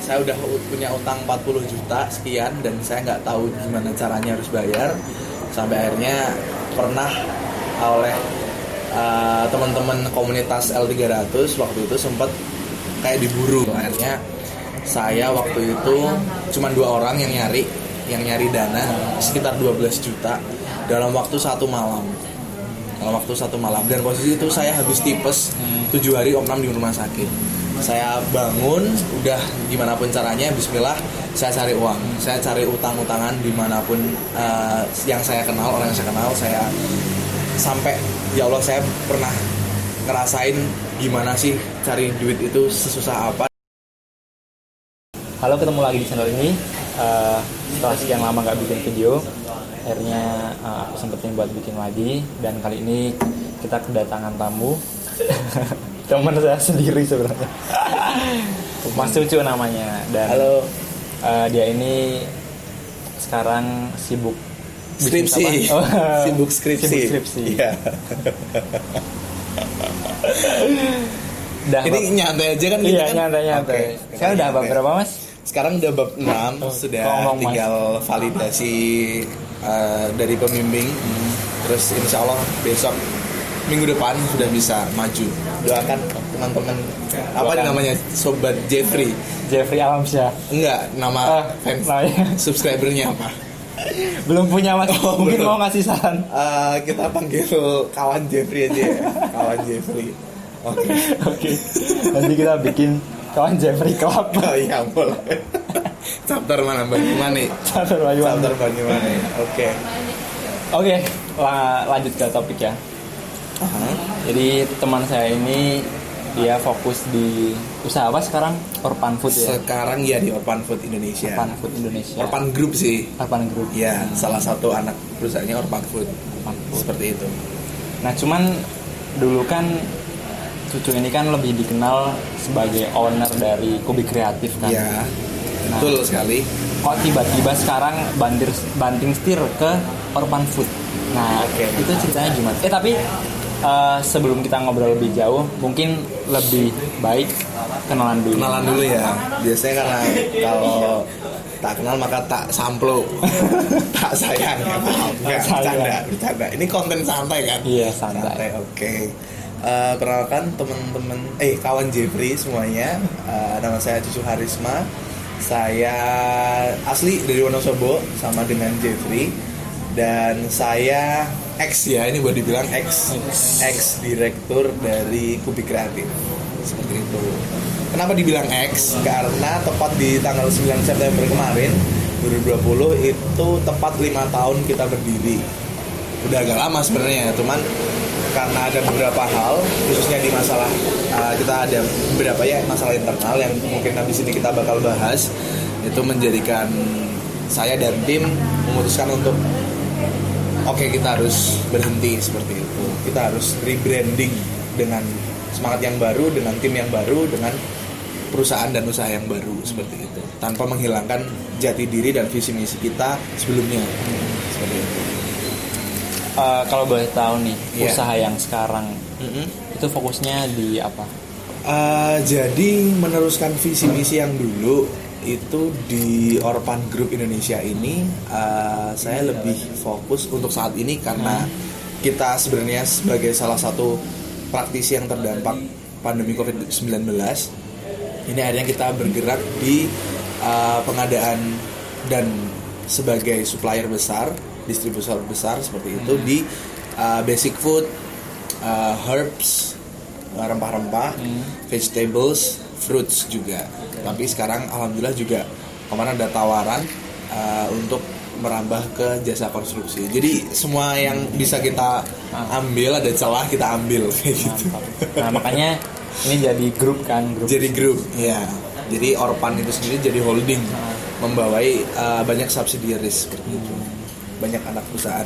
saya udah punya utang 40 juta sekian dan saya nggak tahu gimana caranya harus bayar. Sampai akhirnya pernah oleh teman-teman komunitas L300 waktu itu sempat kayak diburu. Akhirnya saya waktu itu cuma 2 orang yang nyari dana sekitar 12 juta dalam waktu 1 malam. Dan posisi itu saya habis tipes 7 hari opnam di rumah sakit. Saya bangun, udah gimana pun caranya, bismillah, saya cari uang. Saya cari utang-utangan dimanapun yang saya kenal, orang yang saya kenal. Saya sampai, ya Allah, saya pernah ngerasain gimana sih cari duit itu sesusah apa. Halo, ketemu lagi di channel ini. Setelah sekian lama gak bikin video, akhirnya aku sempetin buat bikin lagi. Dan kali ini kita kedatangan tamu. Teman saya sendiri sebenarnya. Mas Cucu namanya. Dan halo. Dia ini sekarang sibuk skripsi. Sibuk skripsi. Iya. Ini nyantai aja kan? Iya, nyantai. Okay. Sekarang udah bab berapa, Mas? Sekarang udah bab 6, sudah tinggal validasi dari pembimbing. Terus insya Allah besok minggu depan sudah bisa maju. Doakan teman-teman. Apa namanya? Sobat Jeffrey Alamsyah. Enggak, nama fans subscribernya apa? Belum punya, Mas. Mungkin belum. Mau ngasih saran. Kita panggil kawan Jeffrey aja ya. Kawan Jeffrey. Oke. Nanti kita bikin kawan Jeffrey Club. Oh iya, boleh. Chapter mana? Banyumanik. Chapter Banyumanik. Oke, lanjut ke topik ya. Jadi teman saya ini dia fokus di usaha apa sekarang? Orphan Food ya? Sekarang ya di Orphan Food Indonesia. Orphan Group sih. Orphan Group. Ya, salah satu anak perusahaannya Orphan Food. Seperti itu. Nah, cuman dulu kan Cucu ini kan lebih dikenal sebagai owner dari Kubik Kreatif kan. Iya. Nah, betul sekali. Kok tiba-tiba sekarang banting setir ke Orphan Food. Nah, itu ceritanya gimana? Tapi sebelum kita ngobrol lebih jauh, mungkin lebih baik kenalan dulu. Kenalan dulu ya. Biasanya karena kalau tak kenal maka tak samplo. Tak sayang ya. Bercanda. Ini konten santai kan? Iya, santai. Oke. Perkenalkan teman-teman, kawan Jeffrey semuanya. Nama saya Cucu Harisma. Saya asli dari Wonosobo sama dengan Jeffrey. Dan saya ini boleh dibilang ex direktur dari Kubik Kreatif. Seperti itu. Kenapa dibilang ex? Karena tepat di tanggal 9 September kemarin 2020 itu tepat 5 tahun kita berdiri. Udah agak lama sebenarnya, cuman karena ada beberapa hal, khususnya di masalah kita ada beberapa ya masalah internal yang mungkin habis ini kita bakal bahas, itu menjadikan saya dan tim memutuskan untuk kita harus berhenti seperti itu. Kita harus rebranding dengan semangat yang baru, dengan tim yang baru, dengan perusahaan dan usaha yang baru seperti itu, tanpa menghilangkan jati diri dan visi misi kita sebelumnya. Seperti itu. Kalau boleh tahu nih, usaha yang sekarang itu fokusnya di apa? Jadi meneruskan visi misi yang dulu itu di Orphan Group Indonesia ini, saya lebih fokus untuk saat ini karena kita sebenarnya sebagai salah satu praktisi yang terdampak pandemi COVID-19, ini akhirnya kita bergerak di pengadaan dan sebagai supplier besar, distributor besar seperti itu di basic food, herbs, rempah-rempah, vegetables, fruits juga. Tapi sekarang alhamdulillah juga kemarin ada tawaran untuk merambah ke jasa konstruksi. Jadi semua yang bisa kita ambil, ada celah kita ambil kayak gitu. Nah, makanya ini jadi grup kan? Jadi grup, ya. Jadi Orphan itu sendiri jadi holding, membawai banyak subsidiaries seperti itu. Banyak anak perusahaan.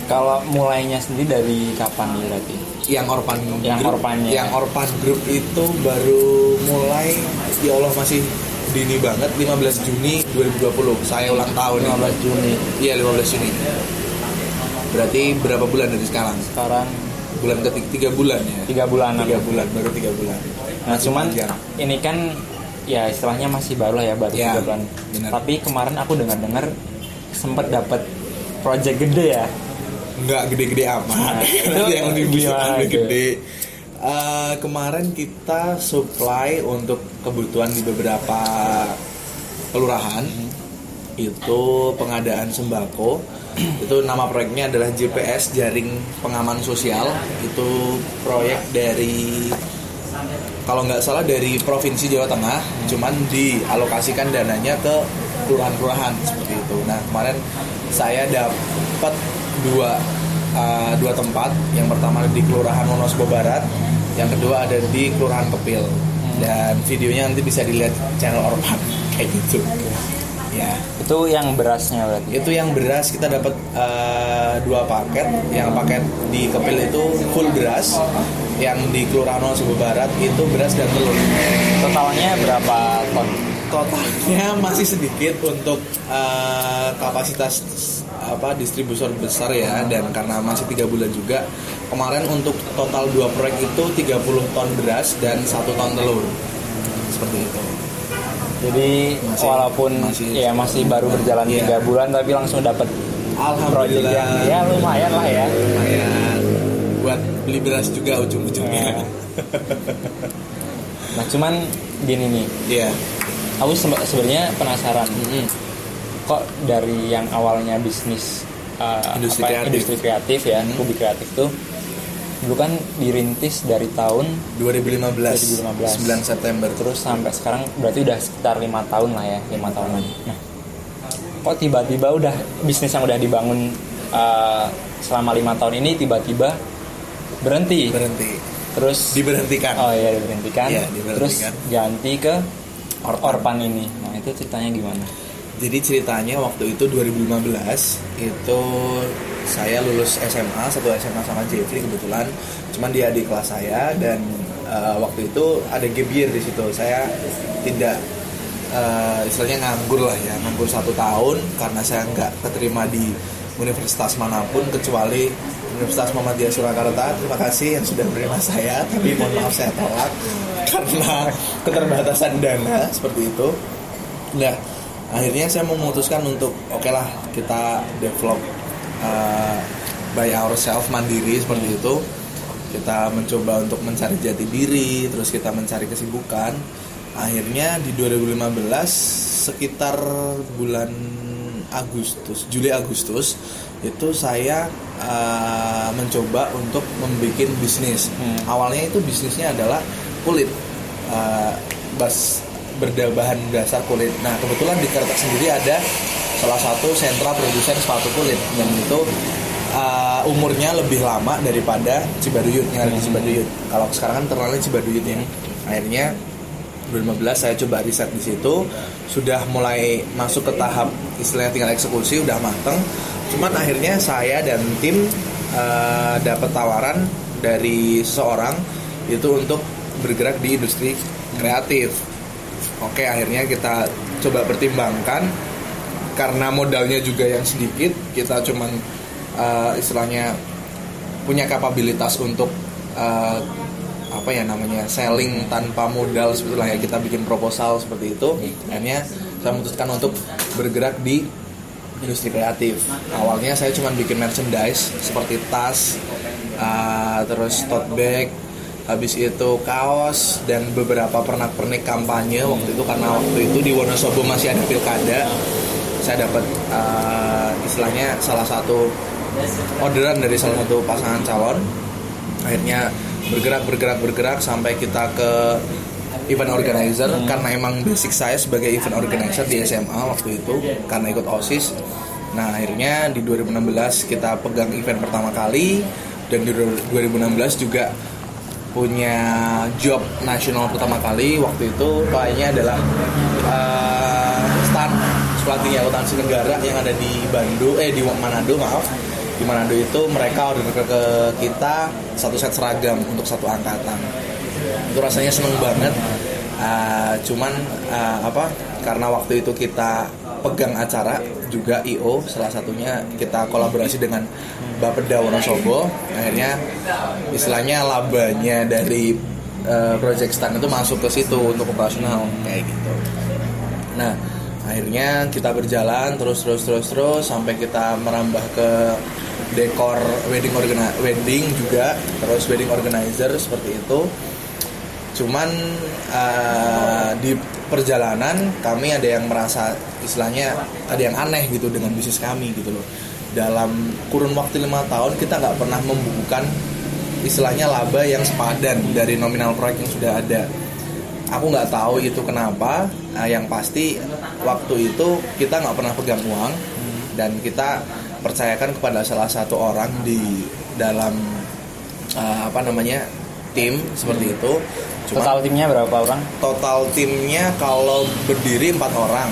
Kalau mulainya sendiri dari kapan berarti? Yang Orphan Group, Orphannya. Yang Orphan Group itu baru mulai, ya Allah masih dini banget, 15 Juni 2020. Saya ulang tahun 15 Juni. Iya, 15 Juni. Berarti berapa bulan dari sekarang? Sekarang bulan ketiga, 3 bulan ya. 3 bulan. 3 bulan, baru 3 bulan. Nah, cuman ini kan ya istilahnya masih baru lah ya, baru Ya, 3 bulan. benar. Tapi kemarin aku dengar sempat dapat project gede ya. Nggak gede-gede amat. Nah, itu Nanti yang lebih gimana tuh? gede. Kemarin kita supply untuk kebutuhan di beberapa kelurahan. Itu pengadaan sembako. Itu nama proyeknya adalah JPS, Jaring Pengaman Sosial. Itu proyek dari, kalau nggak salah dari Provinsi Jawa Tengah, cuman dialokasikan dananya ke kelurahan-kelurahan seperti itu. Nah, kemarin saya dapat dua tempat. Yang pertama di Kelurahan Wonosobo Barat, yang kedua ada di Kelurahan Kepil. Dan videonya nanti bisa dilihat channel Orpan kayak gitu. Ya, Itu yang berasnya berarti. itu yang beras kita dapat 2 paket. Yang paket di Kepil itu full beras, yang di Kelurahan Wonosobo Barat itu beras dan telur. Totalnya berapa ton? Totalnya masih sedikit untuk kapasitas distributor besar ya, dan karena masih 3 bulan juga. Kemarin untuk total 2 proyek itu 30 ton beras dan 1 ton telur. Seperti itu. Jadi walaupun masih baru berjalan 3 bulan tapi langsung dapat project Alhamdulillah. yang ya lumayan lah ya. Lumayan buat beli beras juga ujung-ujungnya. Nah cuman gini nih, Iya. aku sebenarnya penasaran. Kok dari yang awalnya bisnis industri kreatif ya, Kubi Kreatif tuh dulu kan dirintis dari tahun 2015 9 September terus sampai sekarang berarti udah sekitar 5 tahun lah ya, 5 tahunan. Nah, kok tiba-tiba udah bisnis yang udah dibangun selama 5 tahun ini tiba-tiba berhenti. Terus diberhentikan. Oh iya, diberhentikan. Iya, diberhentikan. Terus ganti ke Orpan ini. Nah, itu ceritanya gimana? Jadi ceritanya waktu itu 2015 itu saya lulus SMA, satu SMA sama Jeffrey kebetulan. Cuman dia di kelas saya, dan waktu itu ada gap year di situ. Saya tidak istilahnya nganggur lah ya, nganggur 1 tahun karena saya nggak keterima di universitas manapun kecuali Universitas Muhammadiyah Surakarta. Terima kasih yang sudah menerima saya, tapi mohon maaf saya tolak karena keterbatasan dana seperti itu. Nah, akhirnya saya memutuskan untuk oke lah kita develop by ourselves, mandiri seperti itu. Kita mencoba untuk mencari jati diri, terus kita mencari kesibukan. Akhirnya di 2015 sekitar bulan Juli Agustus itu saya mencoba untuk membuat bisnis. Awalnya itu bisnisnya adalah kulit, berbahan dasar kulit. Nah, kebetulan di Kretek sendiri ada salah satu sentra produsen sepatu kulit yang itu umurnya lebih lama daripada Cibaduyut, yang ada di Cibaduyut. Kalau sekarang kan terkenalnya Cibaduyut ya. Akhirnya 2015 saya coba riset di situ, sudah mulai masuk ke tahap istilahnya tinggal eksekusi, udah mateng. Cuman akhirnya saya dan tim dapat tawaran dari seseorang itu untuk bergerak di industri kreatif. Oke, akhirnya kita coba pertimbangkan karena modalnya juga yang sedikit, kita cuman istilahnya punya kapabilitas untuk selling tanpa modal sebetulnya ya, kita bikin proposal seperti itu. Akhirnya saya memutuskan untuk bergerak di industri kreatif. Awalnya saya cuma bikin merchandise seperti tas, terus tote bag, habis itu kaos dan beberapa pernak-pernik kampanye waktu itu, karena waktu itu di Wonosobo masih ada pilkada. Saya dapat istilahnya salah satu orderan dari salah satu pasangan calon. Akhirnya bergerak sampai kita ke event organizer, karena emang basic saya sebagai event organizer di SMA waktu itu karena ikut OSIS. Nah, akhirnya di 2016 kita pegang event pertama kali, dan di 2016 juga punya job nasional pertama kali. Waktu itu kayaknya adalah stand Sekolah Tinggi Akuntansi Negara yang ada di Manado. Di Manado itu mereka order ke kita satu set seragam untuk satu angkatan. Itu rasanya seneng banget. Karena waktu itu kita pegang acara juga IO, salah satunya kita kolaborasi dengan Bapeda Wonosobo. Akhirnya istilahnya labanya dari project stand itu masuk ke situ untuk operasional kayak gitu. Nah akhirnya kita berjalan terus sampai kita merambah ke dekor wedding juga, terus wedding organizer seperti itu. Cuman di perjalanan kami ada yang merasa istilahnya ada yang aneh gitu dengan bisnis kami gitu loh. Dalam kurun waktu 5 tahun kita nggak pernah membukukan istilahnya laba yang sepadan dari nominal proyek yang sudah ada. Aku nggak tahu itu kenapa. Yang pasti waktu itu kita nggak pernah pegang uang dan kita percayakan kepada salah satu orang di dalam tim seperti itu. Total timnya berapa orang? Total timnya kalau berdiri 4 orang,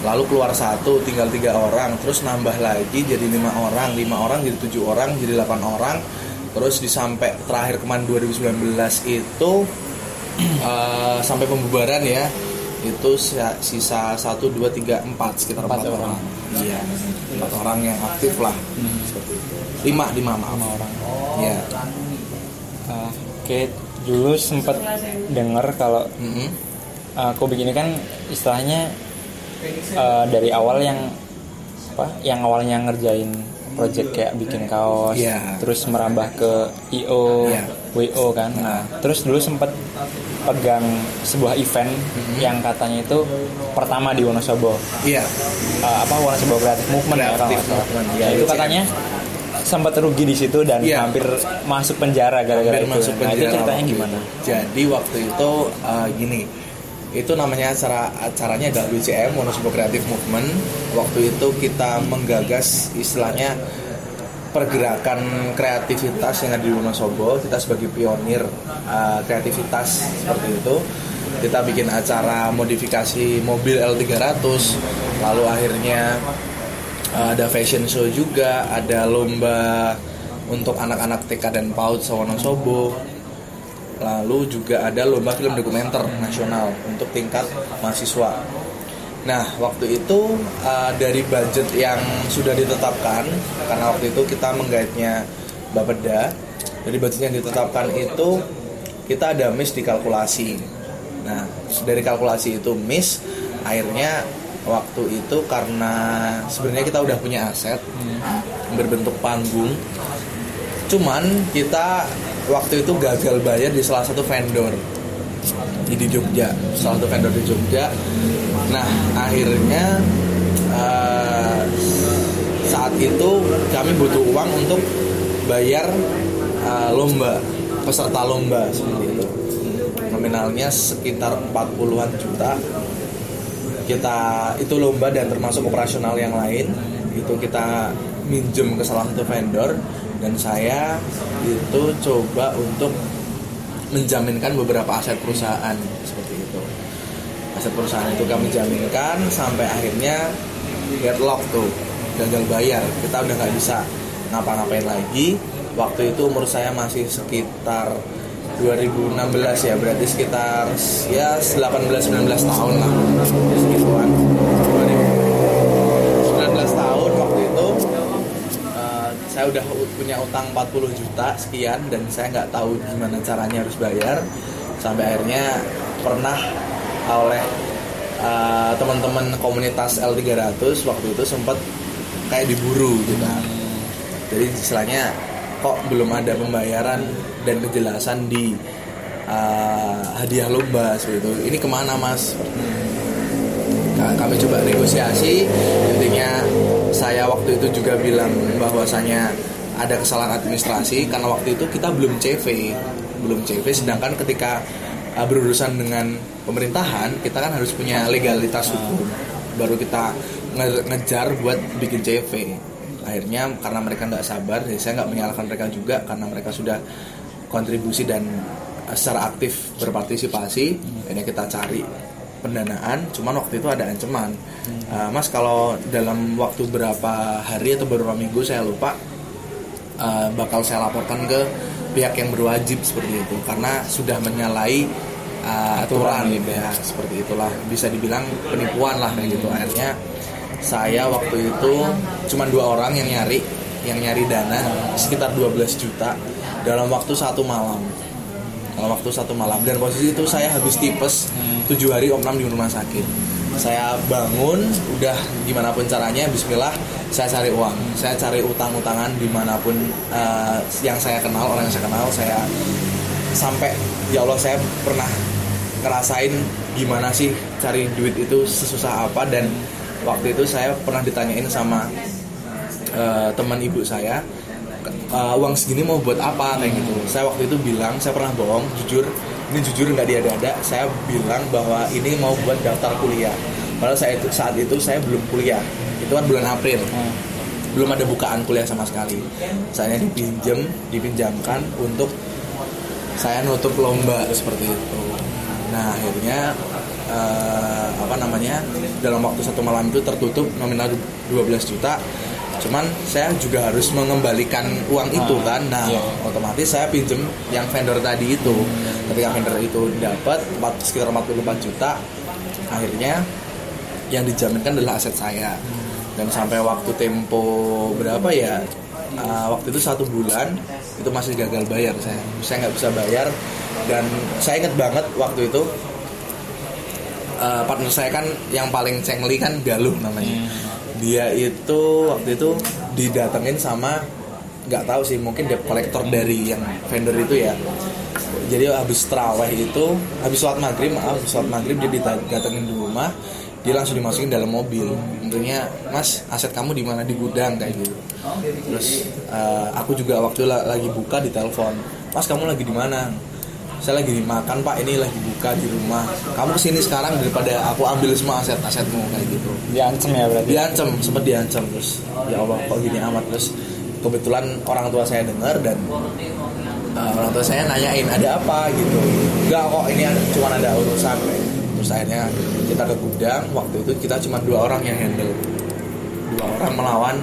lalu keluar 1 tinggal 3 orang, terus nambah lagi jadi 5 orang jadi 7 orang, jadi 8 orang, terus sampai terakhir kemarin 2019 itu sampai pembubaran ya, itu sisa 1, 2, 3, 4 sekitar 4 orang. Iya, 4 orang yang aktif lah. Seperti itu. 5 orang. Iya. Oke, dulu sempat dengar kalau aku begini kan istilahnya dari awal yang awalnya ngerjain project kayak bikin kaos, terus merambah ke IO, WO kan. Nah, terus dulu sempat pegang sebuah event yang katanya itu pertama di Wonosobo. Iya. Wonosobo Creative Movement ya kalau nggak salah. Ya, itu katanya sempat rugi di situ dan hampir masuk penjara gara-gara itu. Nah, itu ceritanya gimana? Jadi waktu itu gini, itu namanya acaranya WCM, Wonosobo Creative Movement. Waktu itu kita menggagas istilahnya pergerakan kreativitas yang ada di Wonosobo. Kita sebagai pionir kreativitas seperti itu. Kita bikin acara modifikasi mobil L300, lalu akhirnya ada fashion show juga, ada lomba untuk anak-anak TK dan PAUD Wonosobo. Lalu juga ada lomba film dokumenter nasional untuk tingkat mahasiswa. Nah, waktu itu dari budget yang sudah ditetapkan, karena waktu itu kita menggaitnya Bapeda, dari budget yang ditetapkan itu kita ada miss di kalkulasi. Nah, dari kalkulasi itu miss, akhirnya waktu itu karena sebenarnya kita udah punya aset berbentuk panggung, cuman kita waktu itu gagal bayar di salah satu vendor di Jogja, Nah akhirnya saat itu kami butuh uang untuk bayar peserta lomba seperti itu, nominalnya sekitar 40-an juta. Kita itu lomba dan termasuk operasional yang lain itu kita minjem ke salah satu vendor, dan saya itu coba untuk menjaminkan beberapa aset perusahaan seperti itu. Aset perusahaan itu kami jaminkan sampai akhirnya deadlock tuh, gagal bayar. Kita udah nggak bisa ngapa-ngapain lagi. Waktu itu umur saya masih sekitar 2016 ya, berarti sekitar ya 18-19 tahun lah, segituan. 19 tahun waktu itu saya udah punya utang 40 juta sekian, dan saya nggak tahu gimana caranya harus bayar. Sampai akhirnya pernah oleh teman-teman komunitas L300 waktu itu sempat kayak diburu gitu. Jadi istilahnya kok belum ada pembayaran dan kejelasan di hadiah lomba seperti itu. Ini kemana mas? Kami coba negosiasi. Intinya saya waktu itu juga bilang bahwasanya ada kesalahan administrasi karena waktu itu kita belum CV, sedangkan ketika berurusan dengan pemerintahan kita kan harus punya legalitas hukum, baru kita ngejar buat bikin CV. Akhirnya karena mereka nggak sabar, jadi saya nggak menyalahkan mereka juga karena mereka sudah kontribusi dan secara aktif berpartisipasi. Akhirnya kita cari pendanaan, cuman waktu itu ada ancaman, mas kalau dalam waktu berapa hari atau beberapa minggu saya lupa, bakal saya laporkan ke pihak yang berwajib seperti itu karena sudah menyalahi aturan gitu ya, seperti itulah, bisa dibilang penipuan lah kayak gitu. Akhirnya saya waktu itu cuma 2 orang yang nyari dana sekitar 12 juta dalam waktu 1 malam. dalam waktu 1 malam. Dan posisi itu saya habis tipes 7 hari opnam di rumah sakit. Saya bangun, udah gimana pun caranya, bismillah, saya cari uang. Saya cari utang-utangan dimanapun yang saya kenal, orang yang saya kenal. Saya sampai, ya Allah, saya pernah ngerasain gimana sih cari duit itu sesusah apa. Dan waktu itu saya pernah ditanyain sama teman ibu saya, uang segini mau buat apa, kayak gitu. Saya waktu itu bilang, saya pernah bohong, jujur, ini jujur nggak diada-ada, saya bilang bahwa ini mau buat daftar kuliah. Padahal saat itu saya belum kuliah, itu kan bulan April, belum ada bukaan kuliah sama sekali. Saya dipinjamkan untuk saya nutup lomba seperti itu. Nah akhirnya dalam waktu 1 malam itu tertutup nominal 12 juta. Cuman saya juga harus mengembalikan uang itu kan. Nah otomatis saya pinjem yang vendor tadi itu. Ketika vendor itu dapat sekitar 44 juta, akhirnya yang dijaminkan adalah aset saya. Dan sampai waktu tempo berapa ya, waktu itu 1 bulan itu masih gagal bayar. Saya nggak bisa bayar. Dan saya ingat banget waktu itu partner saya kan yang paling cengli kan Galuh namanya. Dia itu waktu itu didatengin sama, nggak tahu sih, mungkin debt collector dari yang vendor itu ya. Jadi habis tarawih itu, habis sholat maghrib dia didatengin di rumah, dia langsung dimasukin dalam mobil. Tentunya, Mas, aset kamu di mana? Di gudang, kayak gitu. Terus aku juga waktu lagi buka di telepon, Mas, kamu lagi di mana? Saya lagi makan, Pak, ini lagi buka di rumah. Kamu kesini sekarang daripada aku ambil semua aset-asetmu, kayak gitu. Diancem ya berarti? Sempat diancem. Terus ya Allah, kok gini amat. Terus kebetulan orang tua saya dengar, dan orang tua saya nanyain ada apa gitu. Enggak kok, ini cuma ada urusan. Terus akhirnya kita ke gudang. Waktu itu kita cuma 2 orang yang handle, 2 orang melawan,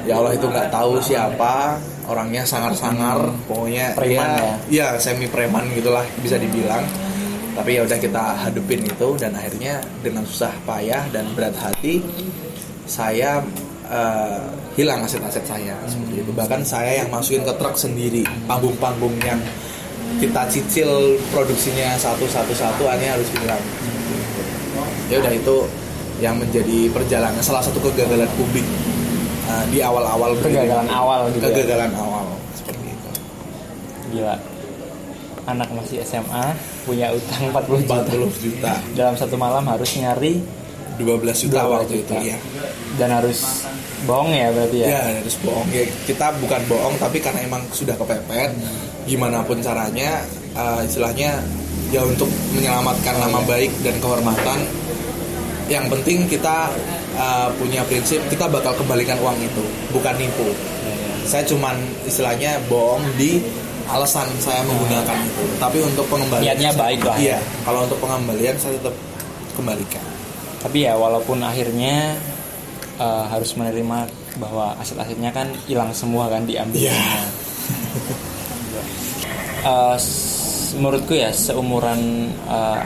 ya Allah, itu nggak tahu siapa orangnya, sangar-sangar pokoknya. Preman ya semi preman gitulah bisa dibilang. Tapi ya udah kita hadepin itu, dan akhirnya dengan susah payah dan berat hati saya hilang aset-aset saya seperti itu. Bahkan saya yang masukin ke truk sendiri, panggung-panggung yang kita cicil produksinya satu-satu akhirnya harus hilang. Ya udah, itu yang menjadi perjalanan, salah satu kegagalan publik di awal-awal. Kegagalan awal gitu. Kegagalan awal seperti itu. Gila. Anak masih SMA punya utang 40 juta. Dalam 1 malam harus nyari 12 juta waktu itu ya. Dan harus bohong ya berarti ya? Ya harus bohong. Ya, kita bukan bohong, tapi karena emang sudah kepepet, gimana pun caranya, istilahnya ya untuk menyelamatkan nama baik dan kehormatan. Yang penting kita punya prinsip, kita bakal kembalikan uang itu, bukan nipu. Saya cuman istilahnya bohong di alasan saya menggunakan itu, tapi untuk pengembalian niatnya baik lah. Iya, kalau untuk pengembalian saya tetap kembalikan. Tapi ya walaupun akhirnya harus menerima bahwa aset-asetnya kan hilang semua kan, diambil. Menurutku ya, seumuran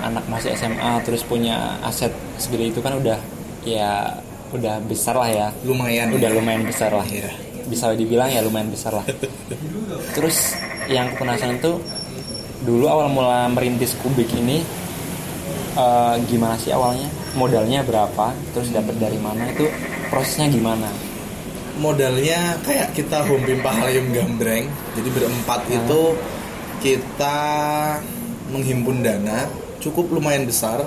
anak masih SMA terus punya aset segede itu kan udah besar lah ya. Lumayan besar lah. Yeah. Bisa dibilang ya lumayan besar lah. Terus yang aku penasaran tuh, dulu awal mula merintis Kubik ini gimana sih awalnya? Modalnya berapa? Terus dapat dari mana? Itu prosesnya gimana? Modalnya kayak kita home pimpa Halium Gambreng. Jadi berempat itu kita menghimpun dana cukup lumayan besar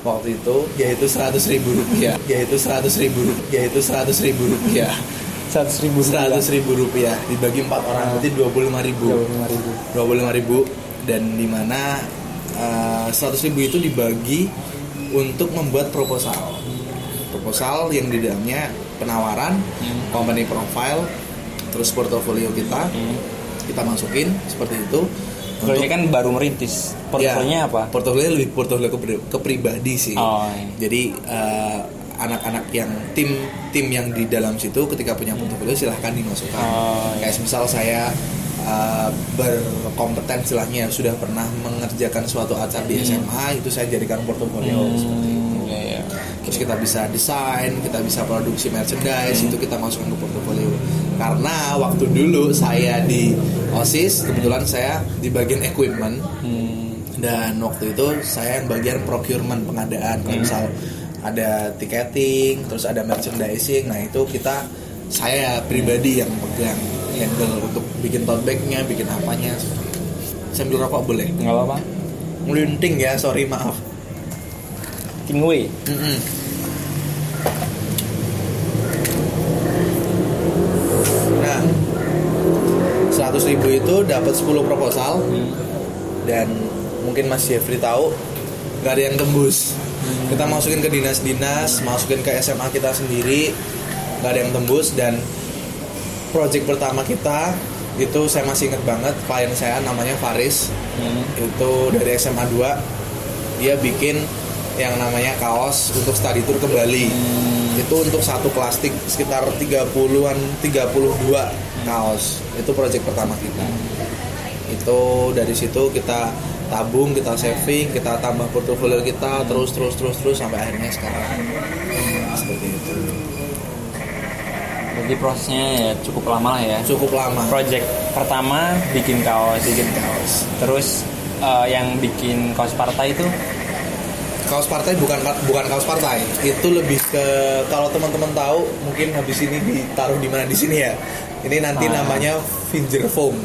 waktu itu, yaitu 100.000 rupiah. 100.000 rupiah dibagi 4 orang, berarti 25.000. Dan dimana 100.000 itu dibagi untuk membuat proposal yang di dalamnya penawaran, company profile, terus portofolio kita masukin seperti itu. Kalau ini kan baru merintis, portofolionya apa? Portofolio lebih portofolio ke pribadi sih. Jadi anak-anak yang tim yang di dalam situ ketika punya portofolio silahkan dimasukkan. Kayak misal saya berkompeten istilahnya, sudah pernah mengerjakan suatu acara di SMA, itu saya jadikan portofolio seperti itu. Terus kita bisa desain, kita bisa produksi merchandise, itu kita masukkan ke portofolio. Karena waktu dulu saya di OSIS, kebetulan saya di bagian equipment. Dan waktu itu saya yang bagian procurement, pengadaan. Kalau misal ada ticketing, terus ada merchandising, nah itu saya pribadi yang pegang handle untuk bikin tote bag-nya, bikin apanya. Sambil rokok boleh? Nggak apa-apa. Ngelinting ya, sorry maaf. Kingway. Nah, 100.000 itu dapat 10 proposal. Dan mungkin Mas Jeffrey tahu nggak ada yang tembus. Kita masukin ke dinas-dinas, masukin ke SMA kita sendiri, nggak ada yang tembus. Dan project pertama kita itu saya masih ingat banget, klien saya namanya Faris. Itu dari SMA 2, dia bikin yang namanya kaos untuk study tour ke Bali. Itu untuk satu plastik sekitar 32 kaos. Itu project pertama kita. Itu dari situ kita tabung, kita saving, kita tambah portofolio kita terus sampai akhirnya sekarang. Seperti itu. Jadi prosesnya ya cukup lama lah ya. Cukup lama. Project pertama bikin kaos. Terus yang bikin kaos partai itu? Kaos partai bukan kaos partai. Itu lebih ke, kalau teman-teman tahu mungkin habis ini ditaruh di mana di sini ya. Ini nanti namanya Finger Foam.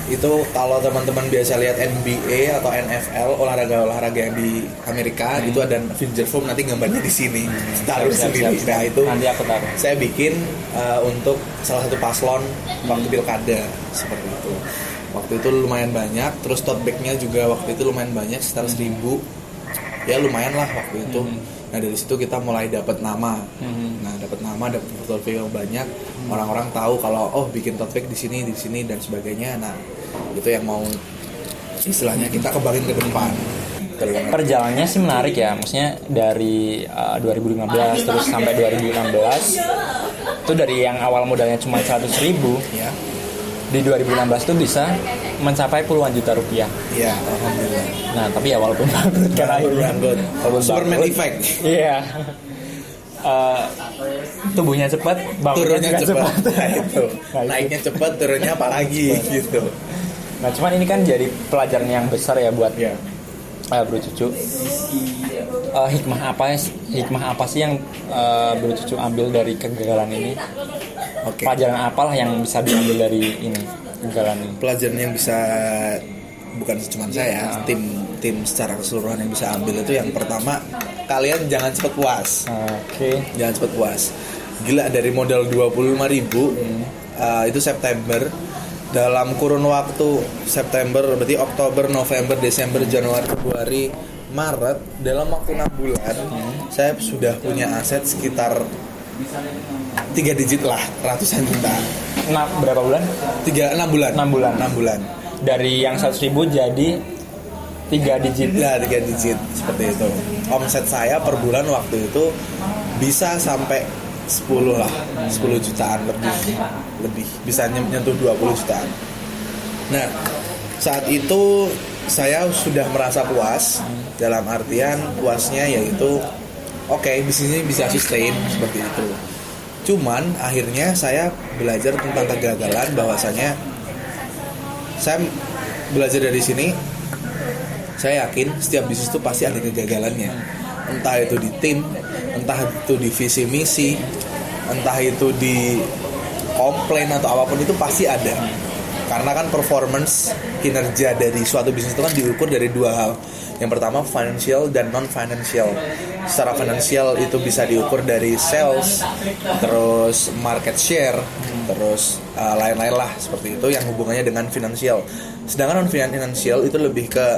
Itu kalau teman-teman biasa lihat NBA atau NFL, olahraga yang di Amerika, itu ada Finger Foam, nanti gambarnya di sini. Taruh sendiri. Nah, itu nanti aku taruh. Saya bikin untuk salah satu paslon waktu pilkada, seperti itu. Waktu itu lumayan banyak. Terus tote bag-nya juga waktu itu lumayan banyak, sekitar 1.000. Ya lumayan lah waktu itu. Nah dari situ kita mulai dapat nama. Nah dapat portfolio yang banyak. Orang-orang tahu kalau bikin tote bag di sini dan sebagainya. Nah itu yang mau istilahnya kita kembangin ke depan. Perjalanannya sih menarik ya. Maksudnya dari 2015 terus sampai 2016 itu dari yang awal modalnya cuma 100.000 ya. Di 2016 tuh bisa mencapai puluhan juta rupiah. Iya, alhamdulillah. Nah, tapi ya walaupun bangkrut kan akhirnya. Superman effect. Iya. Tubuhnya cepat, turunnya cepat. Nah, itu. Nah, naiknya cepat, turunnya apalagi gitu. Nah, cuman ini kan jadi pelajaran yang besar ya buat Bro Cucu. Hikmah apa sih yang Bro Cucu ambil dari kegagalan ini? Okay. Pelajaran apalah yang bisa diambil dari ini kegagalan ini? Pelajaran yang bisa, bukan cuma saya, tim secara keseluruhan yang bisa ambil itu yang pertama, kalian jangan cepat puas. Jangan cepat puas. Gila, dari modal 25.000 itu September, dalam kurun waktu September berarti Oktober, November, Desember, Januari, Februari, Maret, dalam waktu 6 bulan saya sudah punya aset sekitar 3 digit lah, ratusan juta. Nah, berapa bulan? 6 bulan. Dari yang 100.000 jadi 3 digit. Ya, 3 digit seperti itu. Omset saya per bulan waktu itu bisa sampai 10 lah, 10 jutaan lebih. Bisa nyentuh 20 jutaan. Nah, saat itu saya sudah merasa puas. Dalam artian puasnya yaitu bisnisnya bisa sustain seperti itu. Cuman akhirnya saya belajar tentang kegagalan, bahwasanya saya belajar dari sini. Saya yakin setiap bisnis itu pasti ada kegagalannya. Entah itu di tim, entah itu di visi misi, entah itu di komplain atau apapun, itu pasti ada. Karena kan performance, kinerja dari suatu bisnis itu kan diukur dari 2 hal. Yang pertama financial dan non financial. Secara financial itu bisa diukur dari sales, terus market share, terus lain-lain lah seperti itu yang hubungannya dengan finansial. Sedangkan non financial itu lebih ke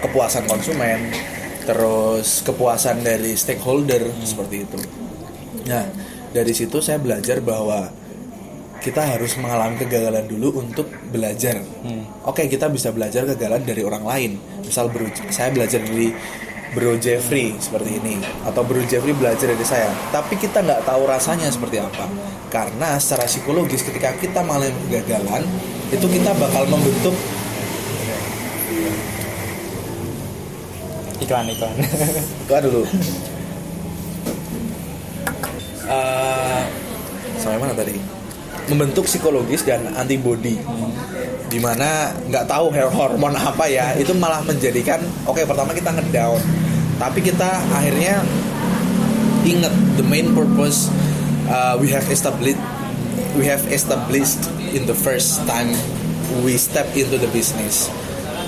kepuasan konsumen, terus kepuasan dari stakeholder seperti itu. Nah dari situ saya belajar bahwa kita harus mengalami kegagalan dulu untuk belajar. Kita bisa belajar kegagalan dari orang lain. Misal saya belajar dari Bro Jeffrey seperti ini, atau Bro Jeffrey belajar dari saya. Tapi kita nggak tahu rasanya seperti apa. Karena secara psikologis ketika kita mengalami kegagalan, itu kita bakal membentuk iklan. Keluar dulu. Sampai mana tadi? Membentuk psikologis dan antibody. dimana nggak tahu hormon apa ya, itu malah menjadikan pertama kita ngedown, tapi kita akhirnya ingat the main purpose we have established in the first time we step into the business.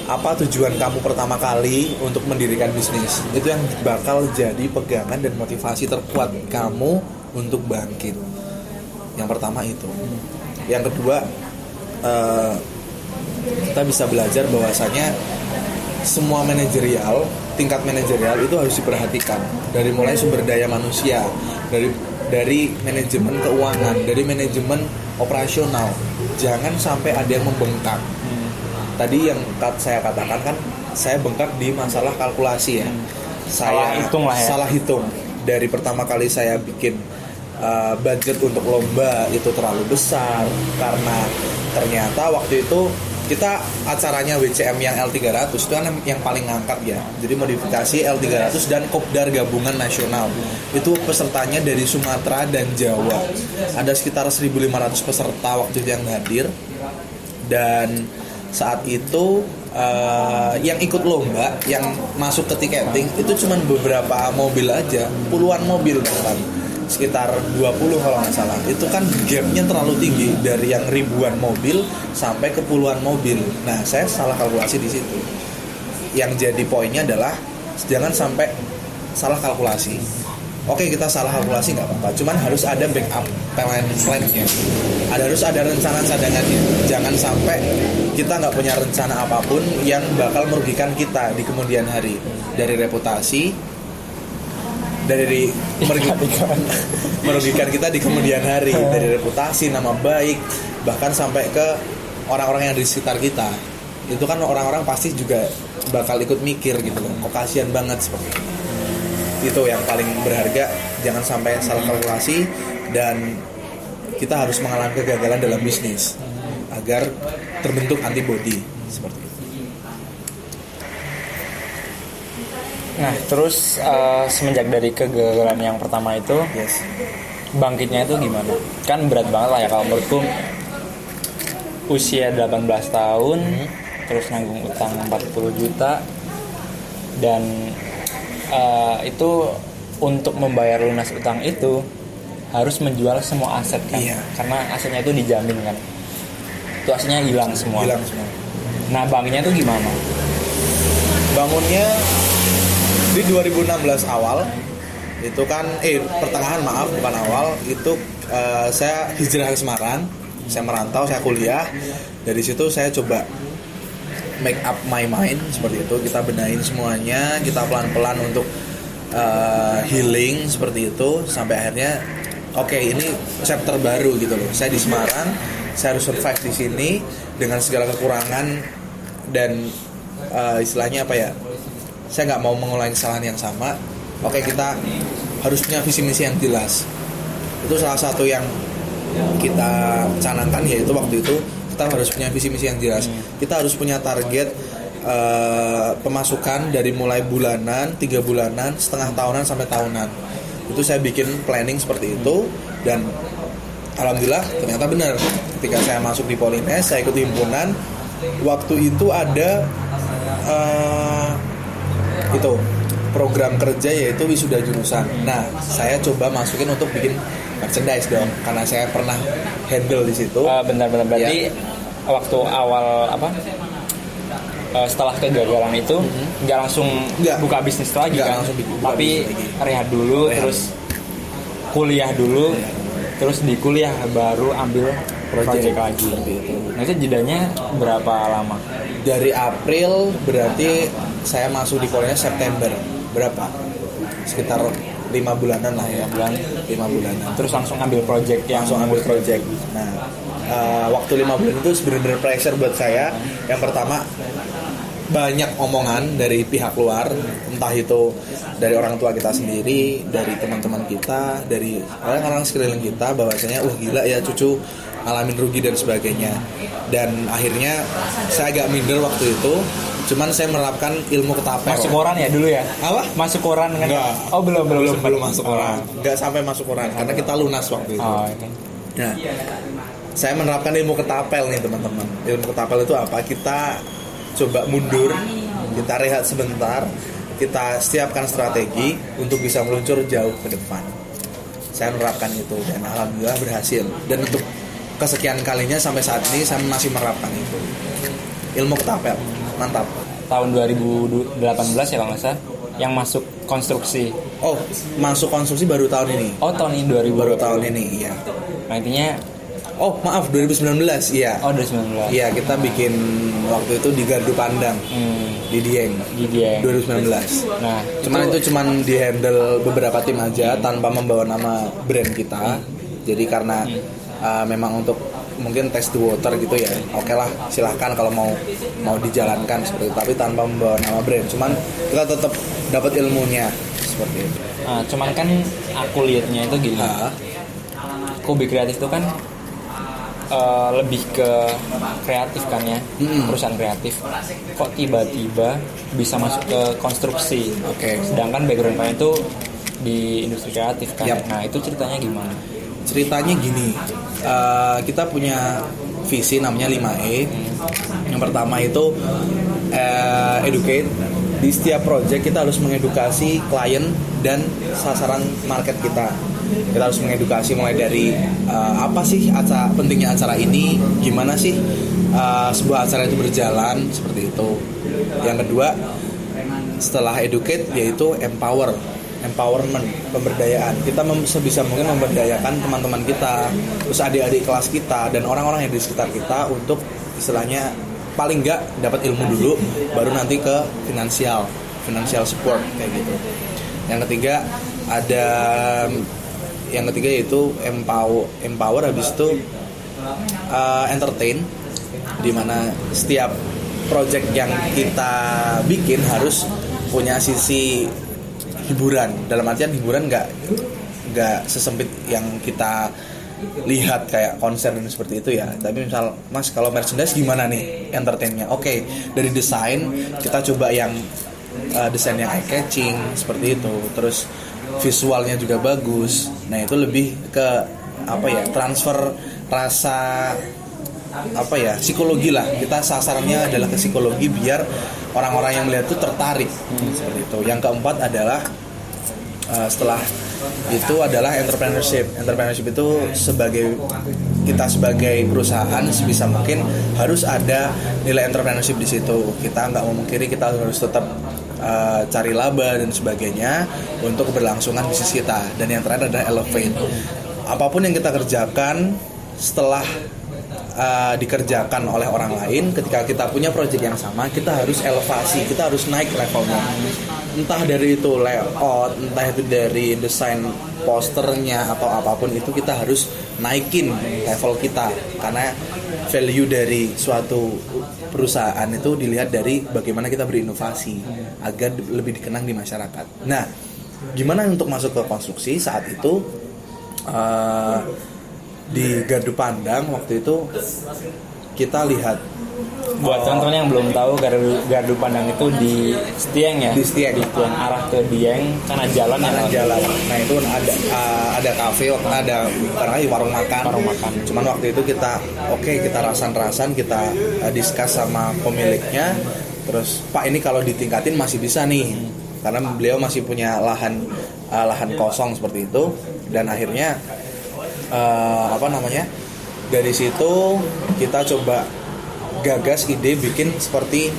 Apa tujuan kamu pertama kali untuk mendirikan bisnis? Itu yang bakal jadi pegangan dan motivasi terkuat kamu untuk bangkit. Yang pertama itu. Yang kedua, kita bisa belajar bahwasanya semua tingkat manajerial itu harus diperhatikan. Dari mulai sumber daya manusia, dari manajemen keuangan, dari manajemen operasional. Jangan sampai ada yang membengkak. Tadi yang saya katakan kan, saya bengkak di masalah kalkulasi ya. Saya salah hitung. Dari pertama kali saya bikin budget untuk lomba itu terlalu besar, karena ternyata waktu itu kita acaranya WCM yang L300 itu kan yang paling ngangkat ya. Jadi modifikasi L300 dan Kopdar Gabungan Nasional. Itu pesertanya dari Sumatera dan Jawa. Ada sekitar 1.500 peserta waktu itu yang hadir. Dan saat itu yang ikut lomba, yang masuk ke tiketing itu cuma beberapa mobil aja, puluhan mobil bahkan, sekitar 20 kalau nggak salah. Itu kan gapnya terlalu tinggi dari yang ribuan mobil sampai ke puluhan mobil. Nah, saya salah kalkulasi di situ. Yang jadi poinnya adalah jangan sampai salah kalkulasi. Oke, kita salah kalkulasi nggak apa-apa, cuman harus ada backup plan-nya. Harus ada rencana cadangannya. Jangan sampai kita nggak punya rencana apapun yang bakal merugikan kita di kemudian hari. Dari reputasi, merugikan kita di kemudian hari, dari reputasi, nama baik, bahkan sampai ke orang-orang yang di sekitar kita. Itu kan orang-orang pasti juga bakal ikut mikir gitu loh. Kok kasihan banget seperti itu. Itu yang paling berharga. Jangan sampai salah kalkulasi, dan kita harus mengalami kegagalan dalam bisnis agar terbentuk antibody seperti itu. Nah, terus semenjak dari kegagalan yang pertama itu, bangkitnya itu gimana? Kan berat banget lah ya kalau menurutku. Usia 18 tahun, terus nanggung utang 40 juta, dan itu untuk membayar lunas utang itu harus menjual semua aset kan, karena asetnya itu dijamin kan. Itu asetnya hilang semua. Nah, bangkitnya itu gimana? Bangunnya di 2016 awal itu kan pertengahan bukan awal itu, saya hijrah ke Semarang, saya merantau, saya kuliah. Dari situ saya coba make up my mind seperti itu, kita benahin semuanya, kita pelan-pelan untuk healing seperti itu, sampai akhirnya ini chapter baru gitu loh. Saya di Semarang, saya harus survive di sini dengan segala kekurangan dan istilahnya apa ya, saya nggak mau mengulangi kesalahan yang sama. Kita harus punya visi misi yang jelas. Itu salah satu yang kita canangkan, yaitu waktu itu kita harus punya visi misi yang jelas. Kita harus punya target pemasukan dari mulai bulanan, 3 bulanan, setengah tahunan sampai tahunan. Itu saya bikin planning seperti itu, dan alhamdulillah ternyata benar. Ketika saya masuk di Polines, saya ikut himpunan. Waktu itu ada itu program kerja, yaitu wisuda jurusan. Nah, saya coba masukin untuk bikin merchandise dong, karena saya pernah handle di situ. Benar berarti waktu awal setelah kegagalan itu nggak langsung buka bisnis lagi kan, tapi rehat dulu, terus kuliah dulu, terus di kuliah baru ambil project lagi. Nah, itu jedanya berapa lama? Dari April, berarti saya masuk di Polines September. Berapa? Sekitar 5 bulanan lah ya. 5 bulanan. Terus langsung ambil project Nah, waktu 5 bulan itu benar-benar pressure buat saya. Yang pertama, banyak omongan dari pihak luar, entah itu dari orang tua kita sendiri, dari teman-teman kita, dari orang-orang sekeliling kita, bahwasanya gila ya cucu ngalamin rugi dan sebagainya. Dan akhirnya saya agak minder waktu itu, cuman saya menerapkan ilmu ketapel. Masuk koran ya dulu ya? Apa? Masuk koran kan? Enggak. Oh, belum masuk koran. Enggak sampai masuk koran karena kita lunas waktu itu. Okay. Nah, saya menerapkan ilmu ketapel nih teman-teman. Ilmu ketapel itu apa? Kita coba mundur, kita rehat sebentar, kita siapkan strategi untuk bisa meluncur jauh ke depan. Saya menerapkan itu dan alhamdulillah berhasil. Dan untuk kesekian kalinya sampai saat ini saya masih menerapkan itu. Ilmu ketapel, mantap. Tahun 2018 ya kalau nggak salah, yang masuk konstruksi. Oh, masuk konstruksi baru tahun ini. Oh, tahun ini 2000. Baru tahun ini, iya. Nah, intinya Oh, maaf 2019, iya. oh 2019. Iya, kita bikin waktu itu di Gardu Pandang, di Dieng. Di dia. 2019. Nah, Cuman itu cuman di-handle beberapa tim aja tanpa membawa nama brand kita. Jadi karena memang untuk mungkin test the water gitu ya. Oke lah, silahkan kalau mau dijalankan seperti itu, tapi tanpa membawa nama brand. Cuman kita tetap dapat ilmunya seperti itu. Nah, cuman kan aku lihatnya itu gini. Kobe Kreatif itu kan lebih ke kreatif kan ya, perusahaan kreatif. Kok tiba-tiba bisa masuk ke konstruksi? Oke. Sedangkan background kalian itu di industri kreatif kan. Yap. Nah, itu ceritanya gimana? Ceritanya gini, kita punya visi namanya 5E. Yang pertama itu educate. Di setiap project kita harus mengedukasi klien dan sasaran market kita. Kita harus mengedukasi mulai dari apa sih pentingnya acara ini, gimana sih sebuah acara itu berjalan, seperti itu. Yang kedua, setelah educate yaitu empowerment, pemberdayaan. Kita sebisa mungkin memberdayakan teman-teman kita, terus adik-adik kelas kita dan orang-orang yang di sekitar kita untuk istilahnya paling nggak dapat ilmu dulu, baru nanti ke financial support kayak gitu. Yang ketiga yaitu empower, habis itu entertain, dimana setiap project yang kita bikin harus punya sisi hiburan. Dalam artian hiburan nggak sesempit yang kita lihat kayak konser dan seperti itu ya. Tapi misal Mas kalau merchandise gimana nih entertainnya? Oke, dari desain kita coba yang desain yang eye catching seperti itu. Terus visualnya juga bagus. Nah, itu lebih ke transfer rasa psikologi lah. Kita sasarannya adalah ke psikologi biar orang-orang yang melihat itu tertarik seperti itu. Yang keempat adalah setelah itu adalah entrepreneurship itu kita sebagai perusahaan sebisa mungkin harus ada nilai entrepreneurship di situ. Kita nggak memungkiri kita harus tetap cari laba dan sebagainya untuk keberlangsungan bisnis kita. Dan yang terakhir adalah elevate. Apapun yang kita kerjakan setelah dikerjakan oleh orang lain, ketika kita punya project yang sama, kita harus elevasi, kita harus naik levelnya. Entah dari itu layout, entah itu dari desain posternya atau apapun itu, kita harus naikin level kita. Karena value dari suatu perusahaan itu dilihat dari bagaimana kita berinovasi agar lebih dikenang di masyarakat. Nah, gimana untuk masuk ke konstruksi saat itu? Di Gardu Pandang waktu itu kita lihat. Buat teman-teman yang belum tahu, Gardu Pandang itu di Setieng ya. Di Setieng arah ke Dieng, karena jalan. Nah, itu ada kafe, ada warung makan. Cuman waktu itu kita rasan-rasan, kita discuss sama pemiliknya. Terus Pak, ini kalau ditingkatin masih bisa nih. Karena beliau masih punya lahan kosong seperti itu. Dan akhirnya dari situ kita coba gagas ide bikin seperti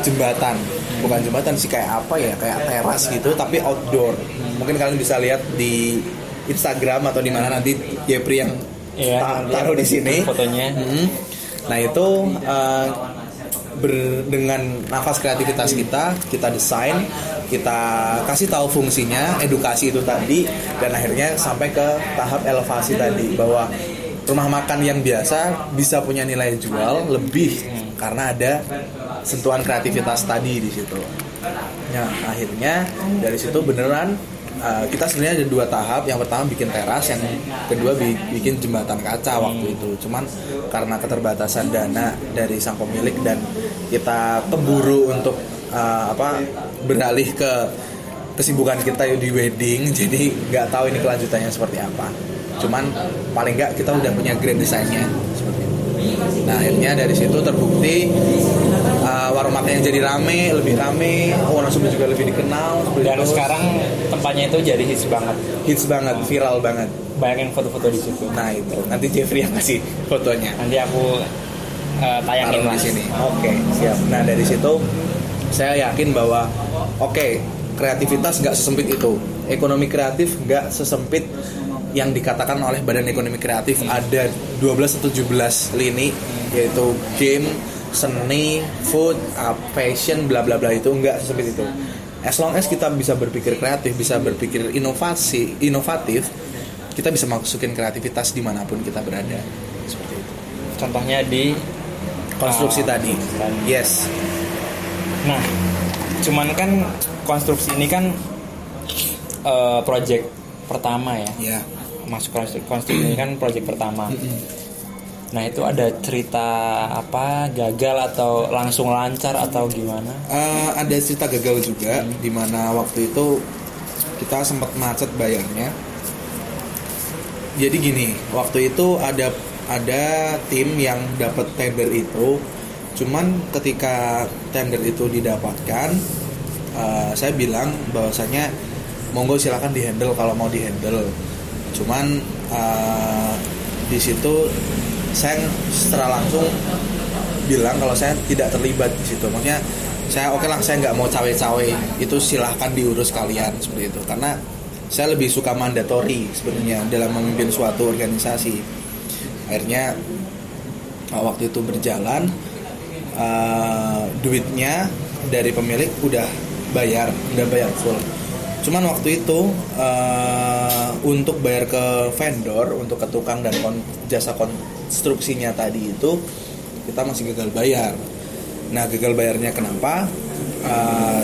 jembatan, bukan jembatan sih, kayak teras gitu tapi outdoor. Mungkin kalian bisa lihat di Instagram atau di mana nanti Jepri yang taruh di sini fotonya. Nah, itu dengan nafas kreativitas kita desain, kita kasih tahu fungsinya, edukasi itu tadi, dan akhirnya sampai ke tahap elevasi tadi, bahwa rumah makan yang biasa bisa punya nilai jual lebih karena ada sentuhan kreativitas tadi di situ. Nah, akhirnya dari situ beneran kita sebenarnya ada 2 tahap. Yang pertama bikin teras, yang kedua bikin jembatan kaca waktu itu. Cuman karena keterbatasan dana dari sang pemilik dan kita keburu untuk beralih ke kesibukan kita di wedding, jadi nggak tahu ini kelanjutannya seperti apa. cuman paling nggak kita udah punya grand desainnya seperti itu. Nah akhirnya dari situ terbukti warung makan yang jadi lebih rame, Wonosobo juga lebih dikenal. Dan sekarang tempatnya itu jadi hits banget, viral banget. Banyak yang foto-foto di situ. Nah itu nanti Jeffrey yang kasih fotonya. Nanti aku tayangin di sini. Oke, siap. Nah dari situ saya yakin bahwa kreativitas nggak sesempit itu, ekonomi kreatif nggak sesempit yang dikatakan oleh Badan Ekonomi Kreatif. Ada 12 atau 17 lini, yaitu game, seni, food, fashion, bla bla bla, itu nggak sesempit itu. As long as kita bisa berpikir kreatif, bisa berpikir inovatif, kita bisa masukin kreativitas dimanapun kita berada. Seperti itu. Contohnya di konstruksi tadi. Yes. Nah, cuman kan konstruksi ini kan project pertama ya. Yeah. Masuk konstruksi ini kan project pertama. Nah, itu ada cerita apa gagal atau langsung lancar atau gimana? Ada cerita gagal juga, di mana waktu itu kita sempat macet bayarnya. Jadi gini, waktu itu ada tim yang dapat tender itu, cuman ketika tender itu didapatkan, saya bilang bahwasanya monggo silakan dihandle kalau mau dihandle. Cuman di situ saya secara langsung bilang kalau saya tidak terlibat di situ. Maksudnya saya saya nggak mau cawe-cawe, itu silahkan diurus kalian seperti itu. Karena saya lebih suka mandatori sebenarnya dalam memimpin suatu organisasi. Akhirnya waktu itu berjalan, duitnya dari pemilik udah bayar full. Cuman waktu itu untuk bayar ke vendor, untuk ke tukang dan jasa konstruksinya tadi itu kita masih gagal bayar. Nah gagal bayarnya kenapa?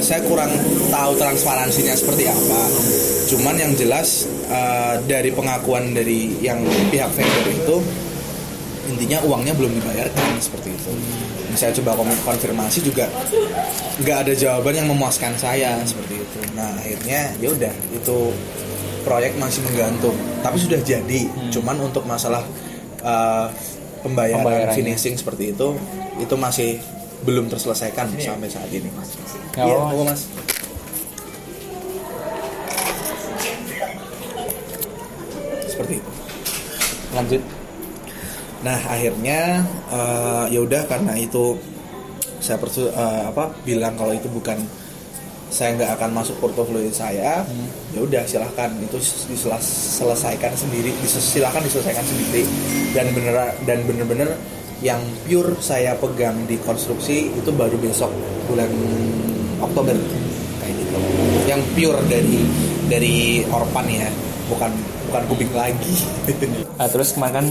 Saya kurang tahu transparansinya seperti apa. Cuman yang jelas dari pengakuan dari yang pihak vendor itu, intinya uangnya belum dibayarkan seperti itu. Saya coba konfirmasi juga nggak ada jawaban yang memuaskan saya seperti itu. Nah akhirnya ya udah, itu proyek masih menggantung, tapi sudah jadi. Cuman untuk masalah pembayaran finishing seperti itu masih belum terselesaikan sampai saat ini. Iya, Mas. Seperti itu. Lanjut. Nah akhirnya ya udah, karena itu saya bilang kalau itu bukan, saya nggak akan masuk portofolio saya. Ya udah silahkan itu diselesaikan sendiri, silahkan diselesaikan sendiri. Dan bener-bener yang pure saya pegang di konstruksi itu baru besok bulan Oktober kayak gitu. Yang pure dari Orpan ya, bukan kubik lagi. Terus kemarin kan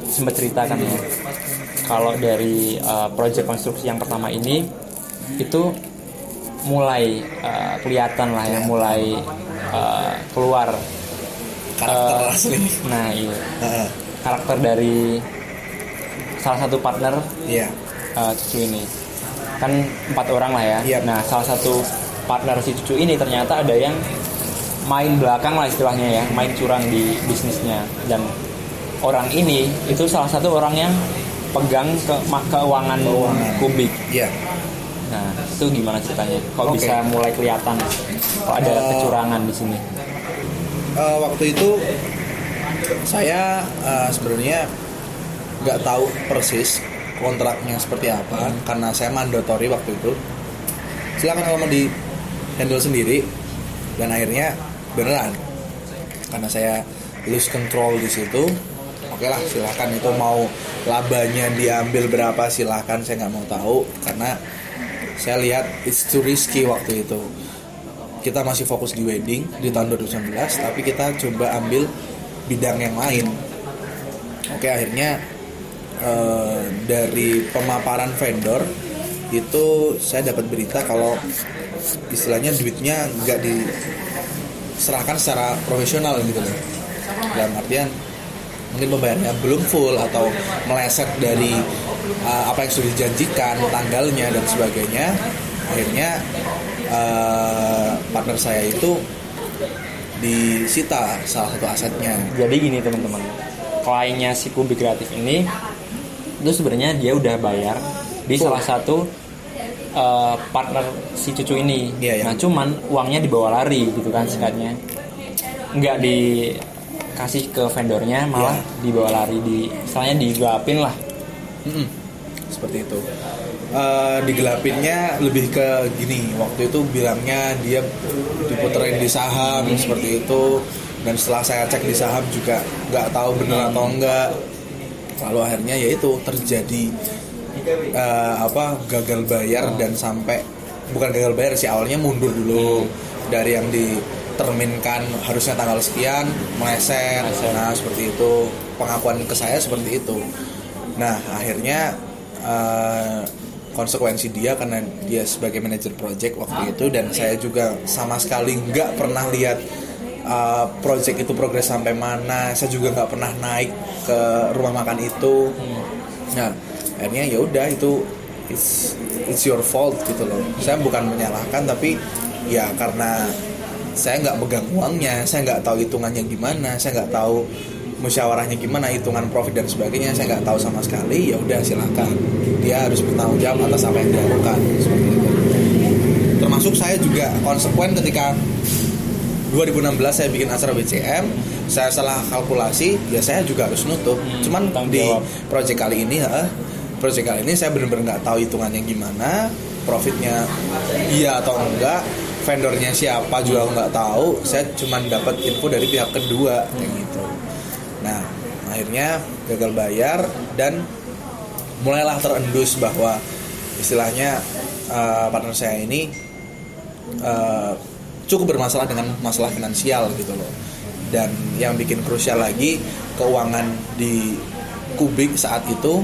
sempat ceritakan ya, kalau dari proyek konstruksi yang pertama ini itu mulai kelihatan lah ya, mulai keluar karakter asli. Nah iya, karakter dari salah satu partner Cucu ini kan 4 orang lah ya. Nah salah satu partner si Cucu ini ternyata ada yang main belakang lah istilahnya ya, main curang di bisnisnya. Dan orang ini itu salah satu orang yang pegang keuangan kubik. Iya. Nah itu gimana ceritanya? Kok bisa mulai kelihatan kok ada kecurangan di sini? Waktu itu saya sebenarnya nggak tahu persis kontraknya seperti apa, karena saya mandatori waktu itu. Silakan kalau mau di handle sendiri. Dan akhirnya beneran, karena saya lose control di situ. Oke lah, silahkan itu mau labanya diambil berapa silahkan, saya nggak mau tahu, karena saya lihat it's too risky waktu itu. Kita masih fokus di wedding di tahun 2019, tapi kita coba ambil bidang yang lain. Oke, akhirnya dari pemaparan vendor itu saya dapat berita kalau istilahnya duitnya nggak diserahkan secara profesional gitu loh. Dalam artian mungkin pembayarannya belum full atau meleset dari apa yang sudah dijanjikan, tanggalnya dan sebagainya. Akhirnya partner saya itu disita salah satu asetnya. Jadi gini teman-teman, kliennya si Kubik Kreatif ini itu sebenarnya dia udah bayar di salah satu partner si Cucu ini. Iya. Nah cuman uangnya dibawa lari gitu kan singkatnya, nggak dikasih ke vendornya, malah dibawa lari, misalnya digelapin lah. Seperti itu. Digelapinnya lebih ke gini, waktu itu bilangnya dia diputerin di saham seperti itu, dan setelah saya cek di saham juga nggak tahu benar atau enggak. Lalu akhirnya yaitu terjadi gagal bayar, dan sampai bukan gagal bayar sih, awalnya mundur dulu dari yang diterminkan harusnya tanggal sekian meleset. Nah seperti itu, pengakuan ke saya seperti itu. Nah akhirnya konsekuensi dia, karena dia sebagai manajer project waktu itu, dan saya juga sama sekali nggak pernah lihat project itu progres sampai mana. Saya juga nggak pernah naik ke rumah makan itu. Nah akhirnya ya udah, itu it's your fault gitu loh. Saya bukan menyalahkan, tapi ya karena saya nggak pegang uangnya, saya nggak tahu hitungannya gimana, saya nggak tahu musyawarahnya gimana, hitungan profit dan sebagainya, saya nggak tahu sama sekali. Ya udah silakan, dia harus bertanggung jawab atas apa yang dia lakukan, seperti itu. Termasuk saya juga konsekuen ketika 2016 saya bikin acara BCM, saya salah kalkulasi, ya saya juga harus nutup. Cuman di project kali ini saya benar-benar nggak tahu hitungannya gimana, profitnya iya atau enggak, vendornya siapa juga nggak tahu. Saya cuman dapat info dari pihak kedua kayak gitu. Nah akhirnya gagal bayar, dan mulailah terendus bahwa istilahnya partner saya ini cukup bermasalah dengan masalah finansial gitu loh. Dan yang bikin krusial lagi, keuangan di Kubik saat itu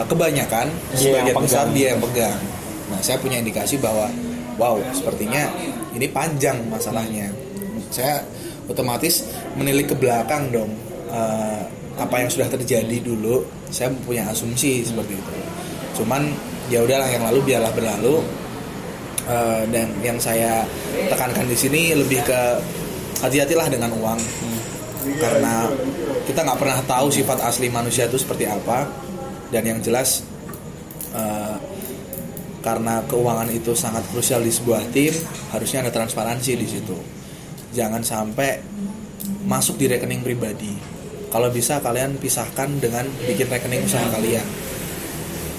kebanyakan sebagian besar dia yang pegang. Nah saya punya indikasi bahwa wow, sepertinya ini panjang masalahnya. Saya otomatis menilik ke belakang dong, apa yang sudah terjadi dulu. Saya punya asumsi seperti itu. Cuman ya udahlah, yang lalu biarlah berlalu. Dan yang saya tekankan di sini lebih ke hati-hatilah dengan uang, karena kita nggak pernah tahu sifat asli manusia itu seperti apa. Dan yang jelas karena keuangan itu sangat krusial di sebuah tim, harusnya ada transparansi di situ. Jangan sampai masuk di rekening pribadi. Kalau bisa kalian pisahkan dengan bikin rekening usaha kalian.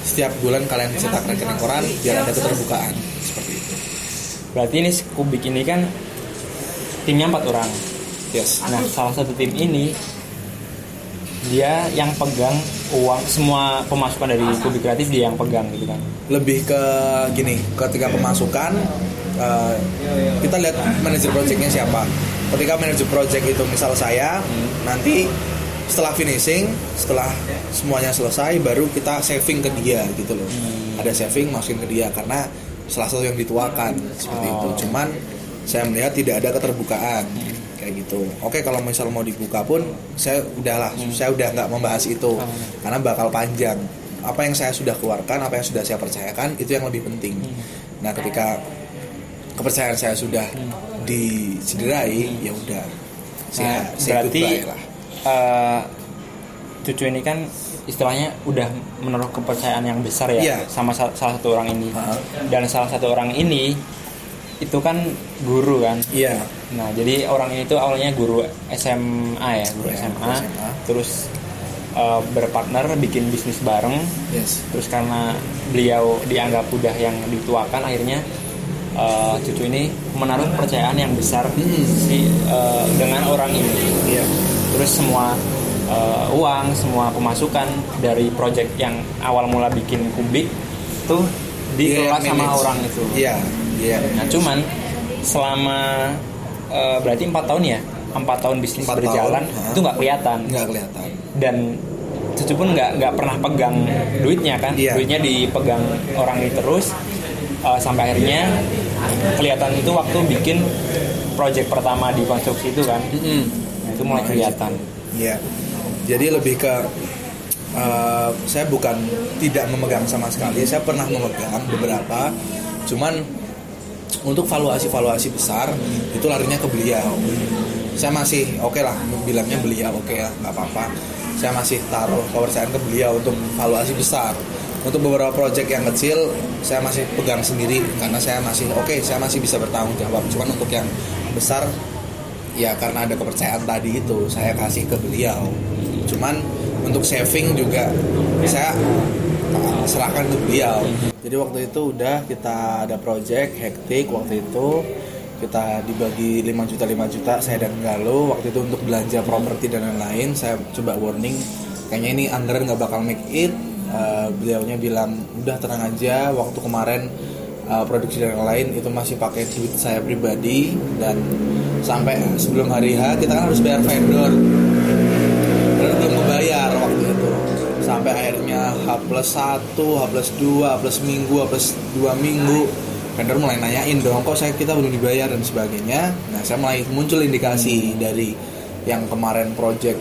Setiap bulan kalian cetak rekening koran biar ada keterbukaan, seperti itu. Berarti ini Kubik ini kan timnya 4 orang. Yes. Nah salah satu tim ini dia yang pegang uang, semua pemasukan dari Kubik Kreatif dia yang pegang gitu kan. Lebih ke gini, ketika pemasukan kita lihat manajer projectnya siapa. Ketika manajer project itu misal saya, nanti setelah finishing, setelah semuanya selesai, baru kita saving ke dia gitu loh. Ada saving masukin ke dia, karena salah satu yang dituakan seperti itu. Cuman saya melihat tidak ada keterbukaan kayak gitu. Oke, kalau misal mau dibuka pun saya udahlah, saya udah nggak membahas itu karena bakal panjang. Apa yang saya sudah keluarkan, apa yang sudah saya percayakan, itu yang lebih penting. Nah ketika kepercayaan saya sudah dicederai, ya udah saya berarti goodbye lah. Cucu ini kan istilahnya udah menaruh kepercayaan yang besar ya sama salah satu orang ini. Dan salah satu orang ini itu kan guru kan. Nah jadi orang ini tuh awalnya guru SMA ya, guru SMA. Terus berpartner bikin bisnis bareng. Terus karena beliau dianggap udah yang dituakan, akhirnya Cucu ini menaruh kepercayaan yang besar dengan orang ini. Terus semua uang, semua pemasukan dari project yang awal mula bikin Kubik tuh dikelola sama orang itu. Nah cuman selama berarti 4 tahun ya, 4 tahun bisnis berjalan itu nggak kelihatan. Dan Cucu pun nggak pernah pegang duitnya kan. Duitnya dipegang orang ini terus sampai akhirnya kelihatan itu waktu bikin project pertama di konstruksi itu kan. Nah, itu mulai kelihatan. Jadi lebih ke saya bukan tidak memegang sama sekali, saya pernah memegang beberapa, cuman untuk valuasi besar itu larinya ke beliau. Saya masih oke lah, bilangnya beliau oke lah, nggak apa-apa. Saya masih taruh kepercayaan ke beliau untuk valuasi besar. Untuk beberapa proyek yang kecil saya masih pegang sendiri karena saya masih saya masih bisa bertanggung jawab. Cuman untuk yang besar ya karena ada kepercayaan tadi itu saya kasih ke beliau. Cuman untuk saving juga saya serahkan ke beliau. Jadi waktu itu udah kita ada project hektik waktu itu, kita dibagi 5 juta saya dan Galuh waktu itu untuk belanja properti dan lain-lain. Saya coba warning kayaknya ini anggaran nggak bakal make it. Beliaunya bilang udah tenang aja, waktu kemarin produksi dan lain itu masih pakai duit saya pribadi, dan sampai sebelum hari H kita kan harus bayar vendor dan belum membayar waktu itu, sampai akhirnya H+1, H+2, H+2 minggu vendor mulai nanyain dong kok kita belum dibayar dan sebagainya. Nah saya mulai muncul indikasi dari yang kemarin project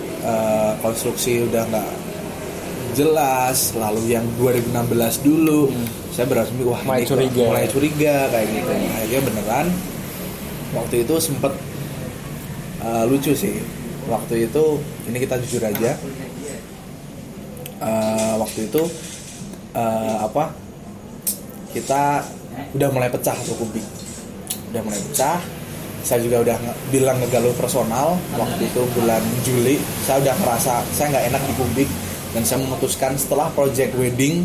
konstruksi udah nggak jelas, lalu yang 2016 dulu saya berasa wah mulai curiga kayak gitu. Akhirnya beneran waktu itu sempet lucu sih. Waktu itu ini kita jujur aja, waktu itu kita udah mulai pecah tuh kubik, udah mulai pecah. Saya juga udah bilang ke Galuh personal waktu itu bulan Juli, saya udah ngerasa saya nggak enak di kubik. Dan saya memutuskan setelah project wedding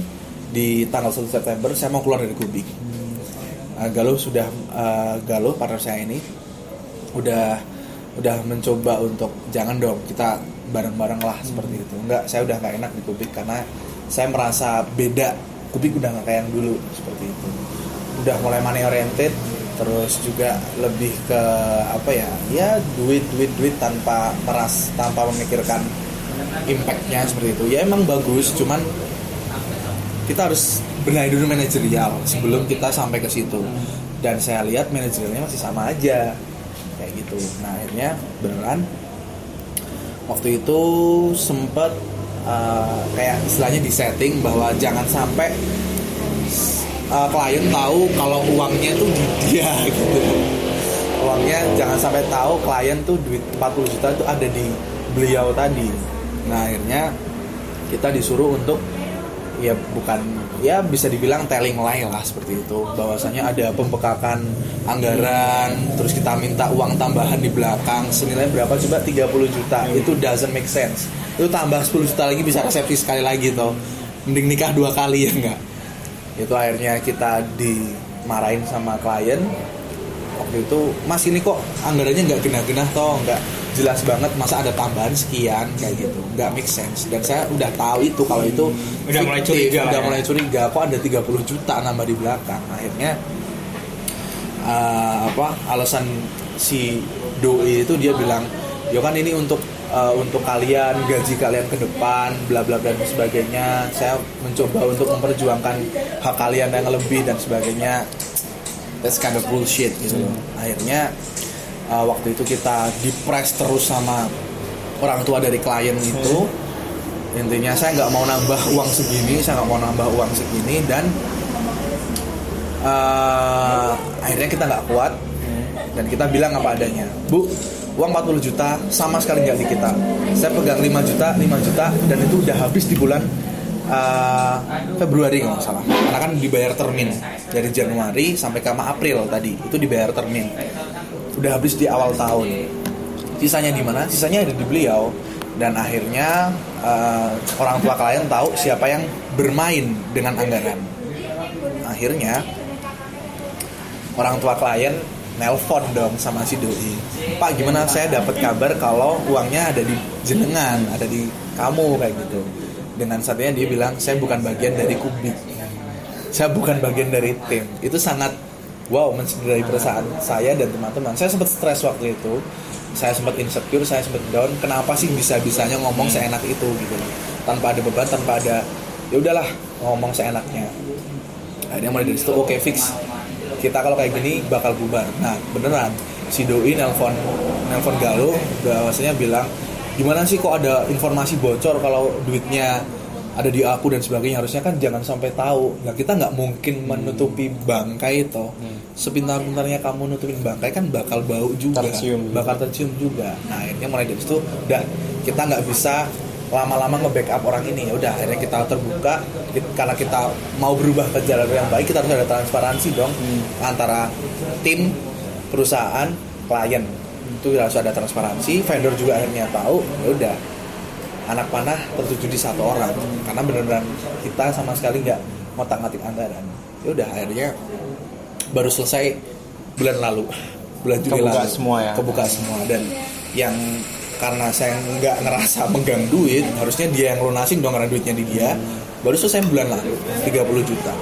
di tanggal 1 September saya mau keluar dari kubik. Galuh partner saya ini udah mencoba untuk jangan dong kita bareng-bareng lah seperti itu. Enggak, saya udah nggak enak di kubik karena saya merasa beda. Kubik udah nggak kayak yang dulu seperti itu. Udah mulai money oriented, terus juga lebih ke duit tanpa memikirkan impactnya seperti itu. Ya emang bagus, cuman kita harus benahi dulu manajerial sebelum kita sampai ke situ. Dan saya lihat manajerialnya masih sama aja kayak gitu. Nah akhirnya beneran waktu itu sempet kayak istilahnya disetting bahwa jangan sampai klien tahu kalau uangnya tuh di dia gitu. Uangnya jangan sampai tahu klien tuh duit 40 juta itu ada di beliau tadi. Nah akhirnya kita disuruh untuk bisa dibilang telling lie lah seperti itu, bahwasanya ada pembekakan anggaran, terus kita minta uang tambahan di belakang senilai berapa coba 30 juta. Itu doesn't make sense. Itu tambah 10 juta lagi bisa resepsi sekali lagi toh, mending nikah 2 kali ya enggak. Itu akhirnya kita dimarahin sama klien waktu itu, mas ini kok anggarannya nggak genah-genah toh, nggak jelas banget, masa ada tambahan sekian kayak gitu, nggak make sense. Dan saya udah tahu itu kalau itu udah mulai curiga kok ada 30 juta nambah di belakang. Akhirnya alasan si doi itu dia bilang ya kan ini untuk kalian, gaji kalian ke depan, bla bla bla dan sebagainya. Saya mencoba untuk memperjuangkan hak kalian yang lebih dan sebagainya. That's kind of bullshit gitu. Akhirnya waktu itu kita di-press terus sama orang tua dari klien itu. Intinya saya nggak mau nambah uang segini, dan akhirnya kita nggak kuat dan kita bilang apa adanya. Bu, uang 40 juta sama sekali nggak di kita. Saya pegang 5 juta dan itu udah habis di bulan Februari kalau nggak salah, karena kan dibayar termin dari Januari sampai ke April tadi itu dibayar termin, udah habis di awal tahun. Sisanya di mana? Sisanya ada di beliau. Dan akhirnya orang tua klien tahu siapa yang bermain dengan anggaran. Akhirnya orang tua klien nelpon dong sama si doi, Pak gimana saya dapat kabar kalau uangnya ada di jenengan, ada di kamu kayak gitu. Dengan satunya dia bilang saya bukan bagian dari kubik, saya bukan bagian dari tim. Itu sangat mencederai perusahaan saya dan teman-teman. Saya sempat stres waktu itu, saya sempat insecure, saya sempat down. Kenapa sih bisa-bisanya ngomong seenak itu gitu loh, tanpa ada beban, tanpa ada ya udahlah ngomong seenaknya. Akhirnya mulai dari situ oke, fix kita kalau kayak gini bakal bubar. Nah beneran si doi nelpon Galuh bahwasanya bilang gimana sih kok ada informasi bocor kalau duitnya ada di aku dan sebagainya, harusnya kan jangan sampai tahu. Nah kita nggak mungkin menutupi bangkai itu. Sepintar-pintarnya kamu nutupin bangkai kan bakal bau juga, bakal tercium juga. Nah akhirnya mulai dari situ udah kita nggak bisa lama-lama nge-backup orang ini. Ya udah akhirnya kita terbuka, karena kita mau berubah ke jalan yang baik, kita harus ada transparansi dong antara tim, perusahaan, klien. Itu harus ada transparansi. Vendor juga akhirnya tahu. Ya udah, anak panah tertuju di satu orang, karena benar-benar kita sama sekali nggak ngotak-ngatik anggaran. Ya udah akhirnya baru selesai bulan lalu, bulan Juli lalu kebuka semua. Dan yang karena saya nggak ngerasa megang duit, harusnya dia yang lunasin dong karena duitnya di dia. Baru selesai bulan lalu 30 juta.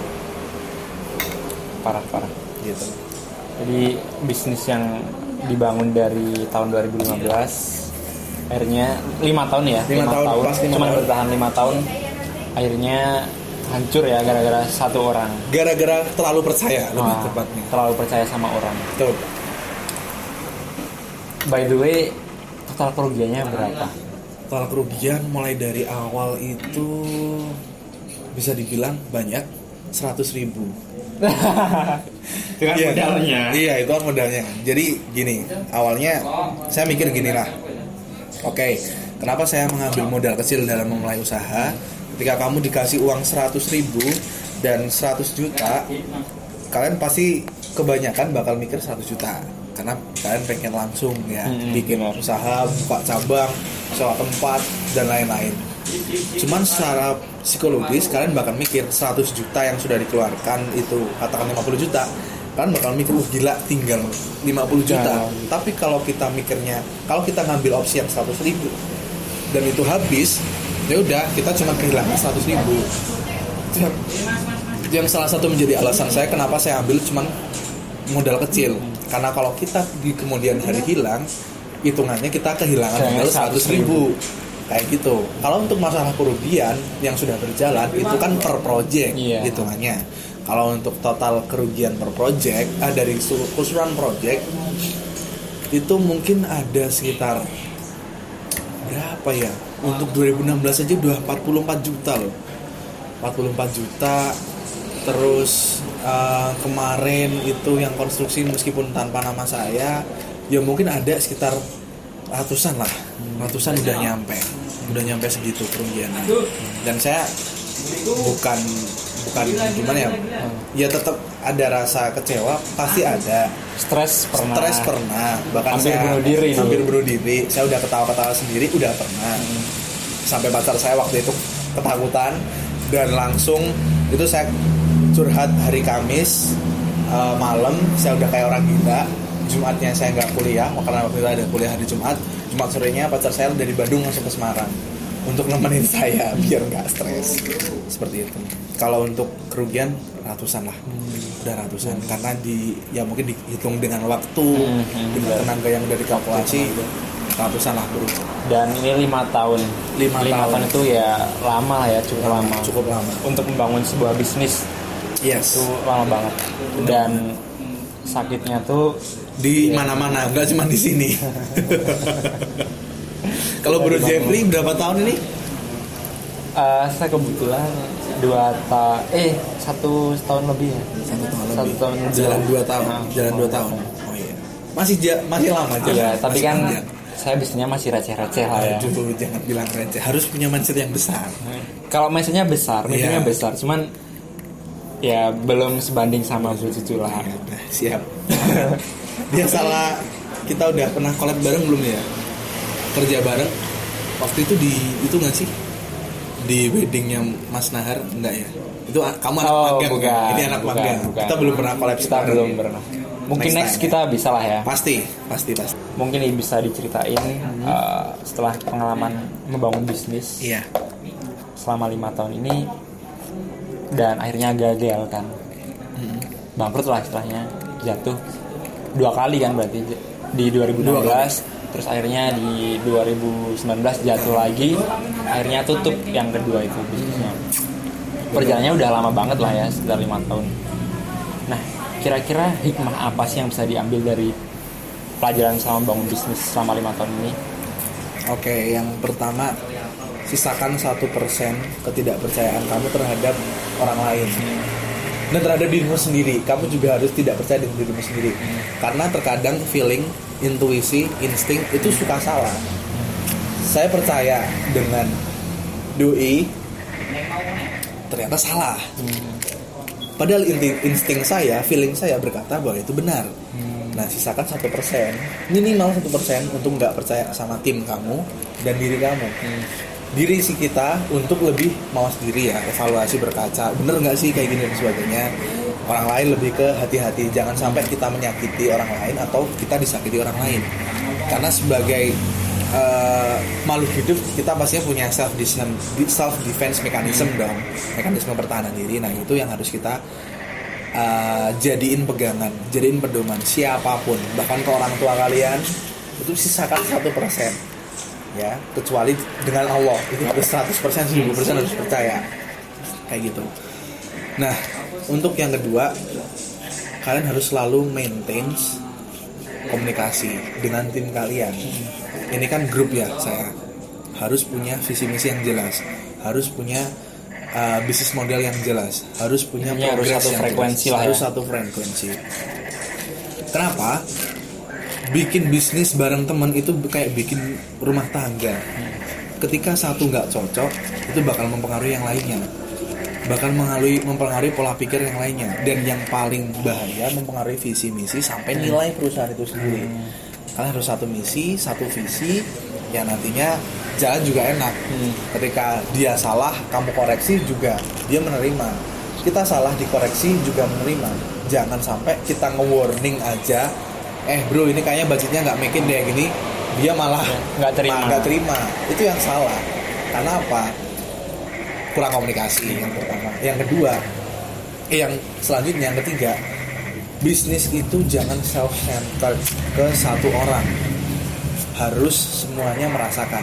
Parah Gitu. Jadi bisnis yang dibangun dari tahun 2015 akhirnya 5 tahun ya, 5 tahun. Cuma bertahan 5 tahun, akhirnya hancur ya gara-gara satu orang. Gara-gara terlalu percaya, lebih tepatnya. Terlalu percaya sama orang. Betul. By the way, total kerugiannya berapa? Total kerugian mulai dari awal itu bisa dibilang banyak, 100.000. Itu kan modalnya. Iya, itu kan modalnya. Jadi gini, awalnya saya mikir gini lah. Oke, kenapa saya mengambil modal kecil dalam memulai usaha? Ketika kamu dikasih uang 100.000 dan 100 juta, kalian pasti kebanyakan bakal mikir 100 juta. Karena kalian pengen langsung ya, bikin usaha, buka cabang, sewa tempat, dan lain-lain. Cuman secara psikologis kalian bakal mikir 100 juta yang sudah dikeluarkan itu, katakan 50 juta, kalian bakal mikir, gila tinggal 50 juta. Tapi kalau kita mikirnya, kalau kita ngambil opsi yang 100.000 dan itu habis, ya udah kita cuma kehilangan 100.000. Yang salah satu menjadi alasan saya kenapa saya ambil cuman modal kecil. Karena kalau kita di kemudian hari hilang, hitungannya kita kehilangan modal 100.000. Kayak gitu. Kalau untuk masalah kerugian yang sudah berjalan itu kan per project hitungannya. Kalau untuk total kerugian per project dari keseluruhan project itu mungkin ada sekitar berapa ya? Untuk 2016 aja udah 44 juta loh. 44 juta. Terus kemarin itu yang konstruksi meskipun tanpa nama saya, ya mungkin ada sekitar ratusan udah nyampe segitu kerugiannya. Dan saya bukan gimana ya tetap ada rasa kecewa, pasti ada stres pernah bahkan hampir bunuh diri. Saya udah ketawa-ketawa sendiri, udah pernah. Sampai pacar saya waktu itu ketakutan, dan langsung itu saya curhat hari Kamis malam. Saya udah kayak orang gila. Jumatnya saya nggak kuliah, karena waktu itu ada kuliah hari Jumat sorenya pacar saya dari Bandung masuk ke Semarang untuk nemenin saya biar nggak stres. Seperti itu. Kalau untuk kerugian ratusan lah, udah ratusan. Karena mungkin dihitung dengan waktu, dengan tenaga yang udah dikalkulasi, ratusan lah bro. Dan ini 5 tahun. 5 tahun itu ya lama lah ya, cukup lama. Untuk membangun sebuah bisnis, itu lama banget. Dan sakitnya tuh di mana-mana, nggak cuma di sini. Kalau Bro Jeffrey berapa tahun ini? Saya kebetulan 1 tahun lebih ya. 1 tahun lebih. Jalan 2 tahun. Jalan 2 tahun. Oh iya. Masih lama aja. Iya, tapi kan saya bisnisnya masih receh-receh lah ya. Aduh, jangan bilang receh. Harus punya mindset yang besar. Kalau mindsetnya besar, mimpinya besar. Cuman ya belum sebanding sama Bro Cucu lah. Siap. Dia salah. Kita udah pernah collab bareng belum ya? Kerja bareng. Waktu itu itu nggak sih? Di weddingnya Mas Nahar, enggak ya? Itu kamu anak magang. Bukan, ini anak magang. Kita belum pernah collab. Kita belum pernah. Mungkin next kita bisa lah ya. Pasti. Mungkin bisa diceritain setelah pengalaman membangun bisnis. Iya. Selama 5 tahun ini dan akhirnya gagal kan. Bangkrut lah istilahnya, jatuh 2 kali kan berarti, di 2016 terus akhirnya di 2019 jatuh lagi, akhirnya tutup yang kedua itu bisnisnya. Perjalanannya udah lama banget lah ya, sekitar 5 tahun. Nah, kira-kira hikmah apa sih yang bisa diambil dari pelajaran selama bangun bisnis selama 5 tahun ini? Oke, yang pertama sisakan 1% ketidakpercayaan kamu terhadap orang lain dan terhadap dirimu sendiri. Kamu juga harus tidak percaya dengan dirimu sendiri, karena terkadang feeling, intuisi, insting itu suka salah. Saya percaya dengan doi, ternyata salah. Padahal insting saya, feeling saya berkata bahwa itu benar. Nah, sisakan 1%, minimal 1% untuk nggak percaya sama tim kamu dan diri kamu. Diri si kita untuk lebih mawas diri ya, evaluasi, berkaca, bener nggak sih kayak gini dan sebagainya. Orang lain lebih ke hati-hati, jangan sampai kita menyakiti orang lain atau kita disakiti orang lain. Karena sebagai makhluk hidup, kita pastinya punya self defense mechanism dong, mekanisme pertahanan diri. Nah, itu yang harus kita jadiin pegangan, jadiin pedoman siapapun, bahkan ke orang tua kalian, itu sisakan 1%. Ya, kecuali dengan Allah itu harus 100%, 1000% harus percaya kayak gitu. Nah, untuk yang kedua, kalian harus selalu maintain komunikasi dengan tim kalian. Ini kan grup ya, saya harus punya visi misi yang jelas, harus punya bisnis model yang jelas, harus punya progres yang frekuensi jelas, harus satu frekuensi. Kenapa? Bikin bisnis bareng teman itu kayak bikin rumah tangga. Ketika satu nggak cocok, itu bakal mempengaruhi yang lainnya, bakal mempengaruhi pola pikir yang lainnya, dan yang paling bahaya mempengaruhi visi misi sampai nilai perusahaan itu sendiri. Kalian harus satu misi, satu visi, yang nantinya jalan juga enak. Ketika dia salah, kamu koreksi juga dia menerima. Kita salah dikoreksi juga menerima. Jangan sampai kita nge-warning aja, bro ini kayaknya budgetnya nggak make it deh gini, dia malah nggak terima. Itu yang salah. Karena apa? Kurang komunikasi yang pertama. Yang kedua, yang selanjutnya, yang ketiga, bisnis itu jangan self-centered ke satu orang, harus semuanya merasakan.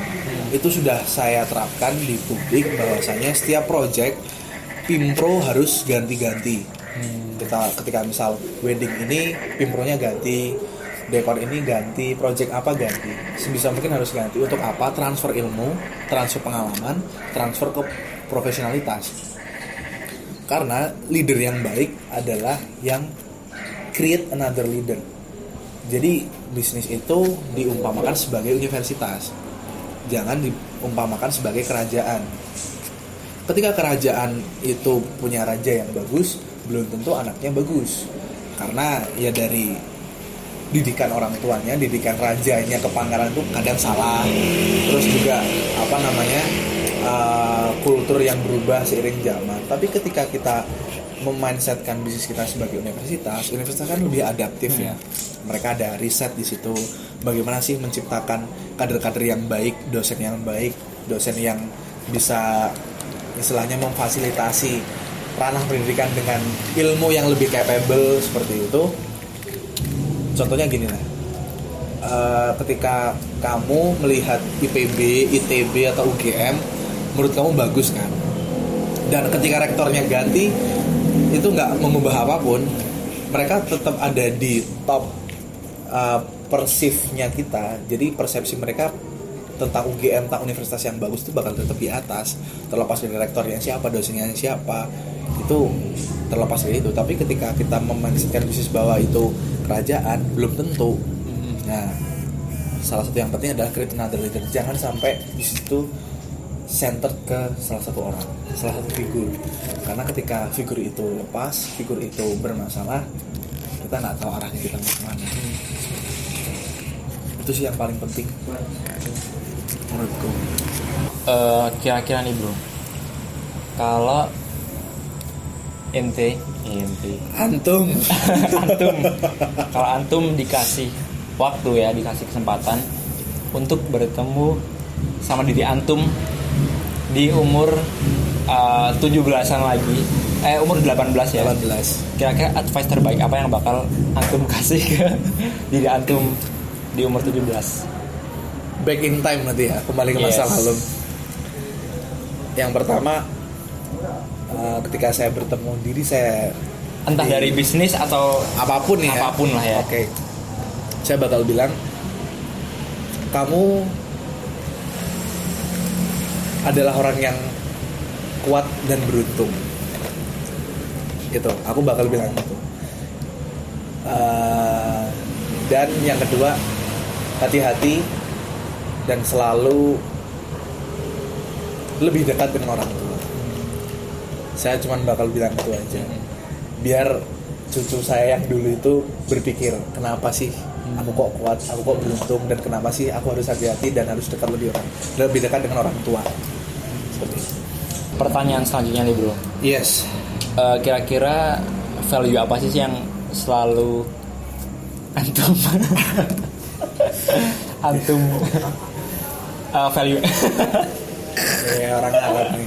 Itu sudah saya terapkan di publik, bahwasanya setiap project Pimpro harus ganti-ganti. Ketika misal wedding ini Pimpronya ganti, dekor ini ganti, project apa ganti, sebisa mungkin harus ganti. Untuk apa? Transfer ilmu, transfer pengalaman, transfer ke profesionalitas. Karena leader yang baik adalah yang create another leader. Jadi bisnis itu diumpamakan sebagai universitas, jangan diumpamakan sebagai kerajaan. Ketika kerajaan itu punya raja yang bagus, belum tentu anaknya bagus. Karena ya dari didikan orang tuanya, didikan rajanya ke pangeran itu kadang salah. Terus juga kultur yang berubah seiring zaman. Tapi ketika kita memindsetkan bisnis kita sebagai universitas kan lebih adaptif ya. Mereka ada riset di situ, bagaimana sih menciptakan kader-kader yang baik, dosen yang baik, dosen yang bisa istilahnya memfasilitasi ranah pendidikan dengan ilmu yang lebih capable seperti itu. Contohnya gini lah, ketika kamu melihat IPB, ITB atau UGM, menurut kamu bagus kan, dan ketika rektornya ganti, itu nggak mengubah apapun, mereka tetap ada di top persifnya kita. Jadi persepsi mereka tentang UGM, tentang universitas yang bagus itu bakal tetap di atas, terlepas dari rektornya siapa, dosennya siapa, itu terlepas dari itu. Tapi ketika kita memindsetkan bisnis bahwa itu kerajaan, belum tentu. Nah, salah satu yang penting adalah create another leader. Jangan sampai di situ centered ke salah satu orang, salah satu figur. Karena ketika figur itu lepas, figur itu bermasalah, kita nggak tahu arahnya kita mau kemana. Itu sih yang paling penting menurutku. Kira-kira nih bro, kalau antum kalau antum dikasih waktu ya, dikasih kesempatan untuk bertemu sama diri antum di umur 17-an lagi, umur 18 ya. 18. Kira-kira advice terbaik apa yang bakal antum kasih ke diri antum di umur 17? Back in time nanti ya, kembali ke masa lalu. Yang pertama, ketika saya bertemu diri saya, entah dari bisnis atau apapun ya, apapun lah ya. Oke. Saya bakal bilang, kamu adalah orang yang kuat dan beruntung. Itu aku bakal bilang itu. Dan yang kedua, hati-hati dan selalu lebih dekat dengan orang tua. Saya cuma bakal bilang itu aja, biar cucu saya yang dulu itu berpikir, kenapa sih aku kok kuat, aku kok beruntung, dan kenapa sih aku harus hati-hati dan harus lebih dekat dengan orang tua. Seperti itu. Pertanyaan selanjutnya nih bro. Yes. Kira-kira value apa sih yang selalu antum value Orang Arab nih.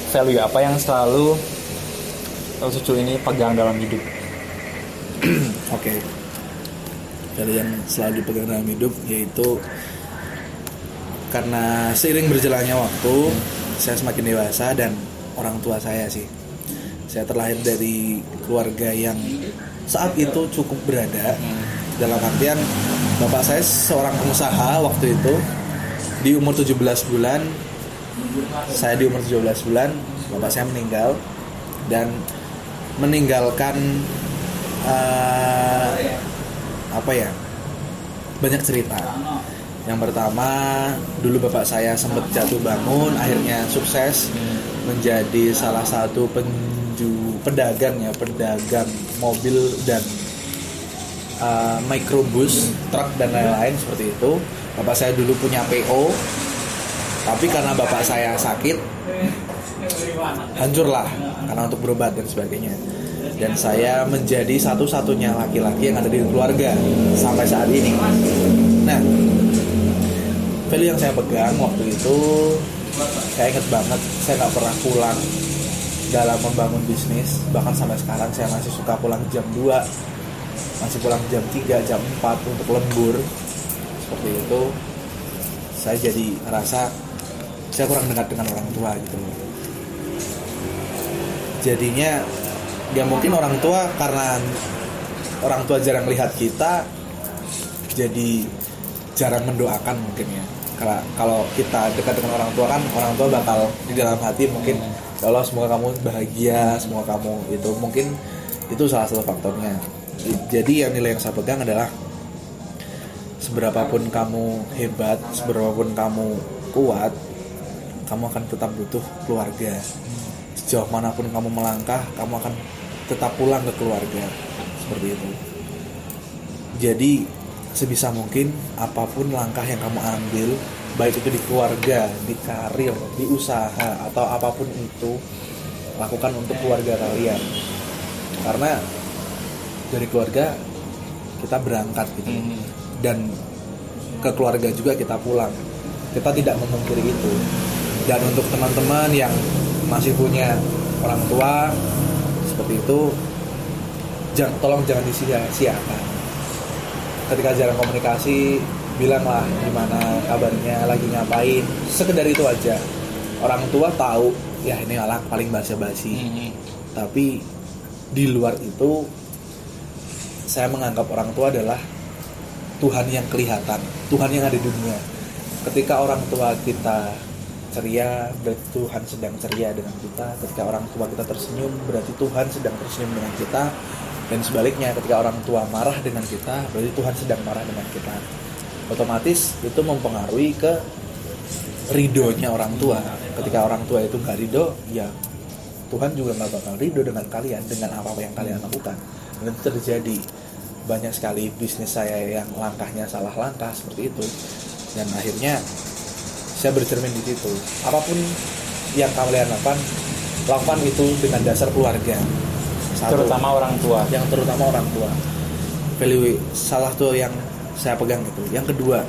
value apa yang selalu cucu ini pegang dalam hidup? Oke. Value yang selalu dipegang dalam hidup yaitu, karena seiring berjalannya waktu saya semakin dewasa dan orang tua saya sih. Saya terlahir dari keluarga yang saat itu cukup berada. Dalam artian bapak saya seorang pengusaha waktu itu. Di umur 17 bulan, saya di umur 17 bulan, bapak saya meninggal dan meninggalkan banyak cerita. Yang pertama, dulu bapak saya sempat jatuh bangun, akhirnya sukses menjadi salah satu pedagang mobil dan microbus, truk dan lain-lain seperti itu. Bapak saya dulu punya PO, tapi karena bapak saya sakit, hancurlah karena untuk berobat dan sebagainya. Dan saya menjadi satu-satunya laki-laki yang ada di keluarga sampai saat ini. Nah, value yang saya pegang waktu itu, saya ingat banget, saya nggak pernah pulang dalam membangun bisnis. Bahkan sampai sekarang saya masih suka pulang jam 2, masih pulang jam 3, jam 4 untuk lembur. Seperti itu, saya jadi ngerasa saya kurang dekat dengan orang tua gitu. Jadinya ya mungkin orang tua, karena orang tua jarang lihat kita, jadi jarang mendoakan mungkin ya. Kalau kita dekat dengan orang tua kan, orang tua bakal di dalam hati mungkin, ya Allah semoga kamu bahagia, semoga kamu itu, mungkin itu salah satu faktornya. Jadi yang nilai yang saya pegang adalah, seberapapun kamu hebat, seberapapun kamu kuat, kamu akan tetap butuh keluarga. Sejauh manapun kamu melangkah, kamu akan tetap pulang ke keluarga. Seperti itu. Jadi sebisa mungkin apapun langkah yang kamu ambil, baik itu di keluarga, di karir, di usaha, atau apapun itu, lakukan untuk keluarga kalian. Karena dari keluarga kita berangkat gitu, dan ke keluarga juga kita pulang. Kita tidak memungkiri itu. Dan untuk teman-teman yang masih punya orang tua seperti itu, tolong jangan disia-siakan. Ketika jarang komunikasi, bilanglah gimana kabarnya, lagi ngapain, sekedar itu aja. Orang tua tahu ya ini anak paling basa-basi. Tapi di luar itu, saya menganggap orang tua adalah Tuhan yang kelihatan, Tuhan yang ada di dunia. Ketika orang tua kita ceria, berarti Tuhan sedang ceria dengan kita. Ketika orang tua kita tersenyum, berarti Tuhan sedang tersenyum dengan kita. Dan sebaliknya, ketika orang tua marah dengan kita, berarti Tuhan sedang marah dengan kita. Otomatis itu mempengaruhi ke ridhonya orang tua. Ketika orang tua itu gak ridho, ya Tuhan juga gak bakal ridho dengan kalian, dengan apa yang kalian lakukan. Dan itu terjadi. Banyak sekali bisnis saya yang langkahnya salah langkah seperti itu. Dan akhirnya saya bercermin di situ. Apapun yang kalian lakukan itu dengan dasar keluarga. Terutama orang tua. Yang terutama orang tua. Value salah tuh yang saya pegang itu. Yang kedua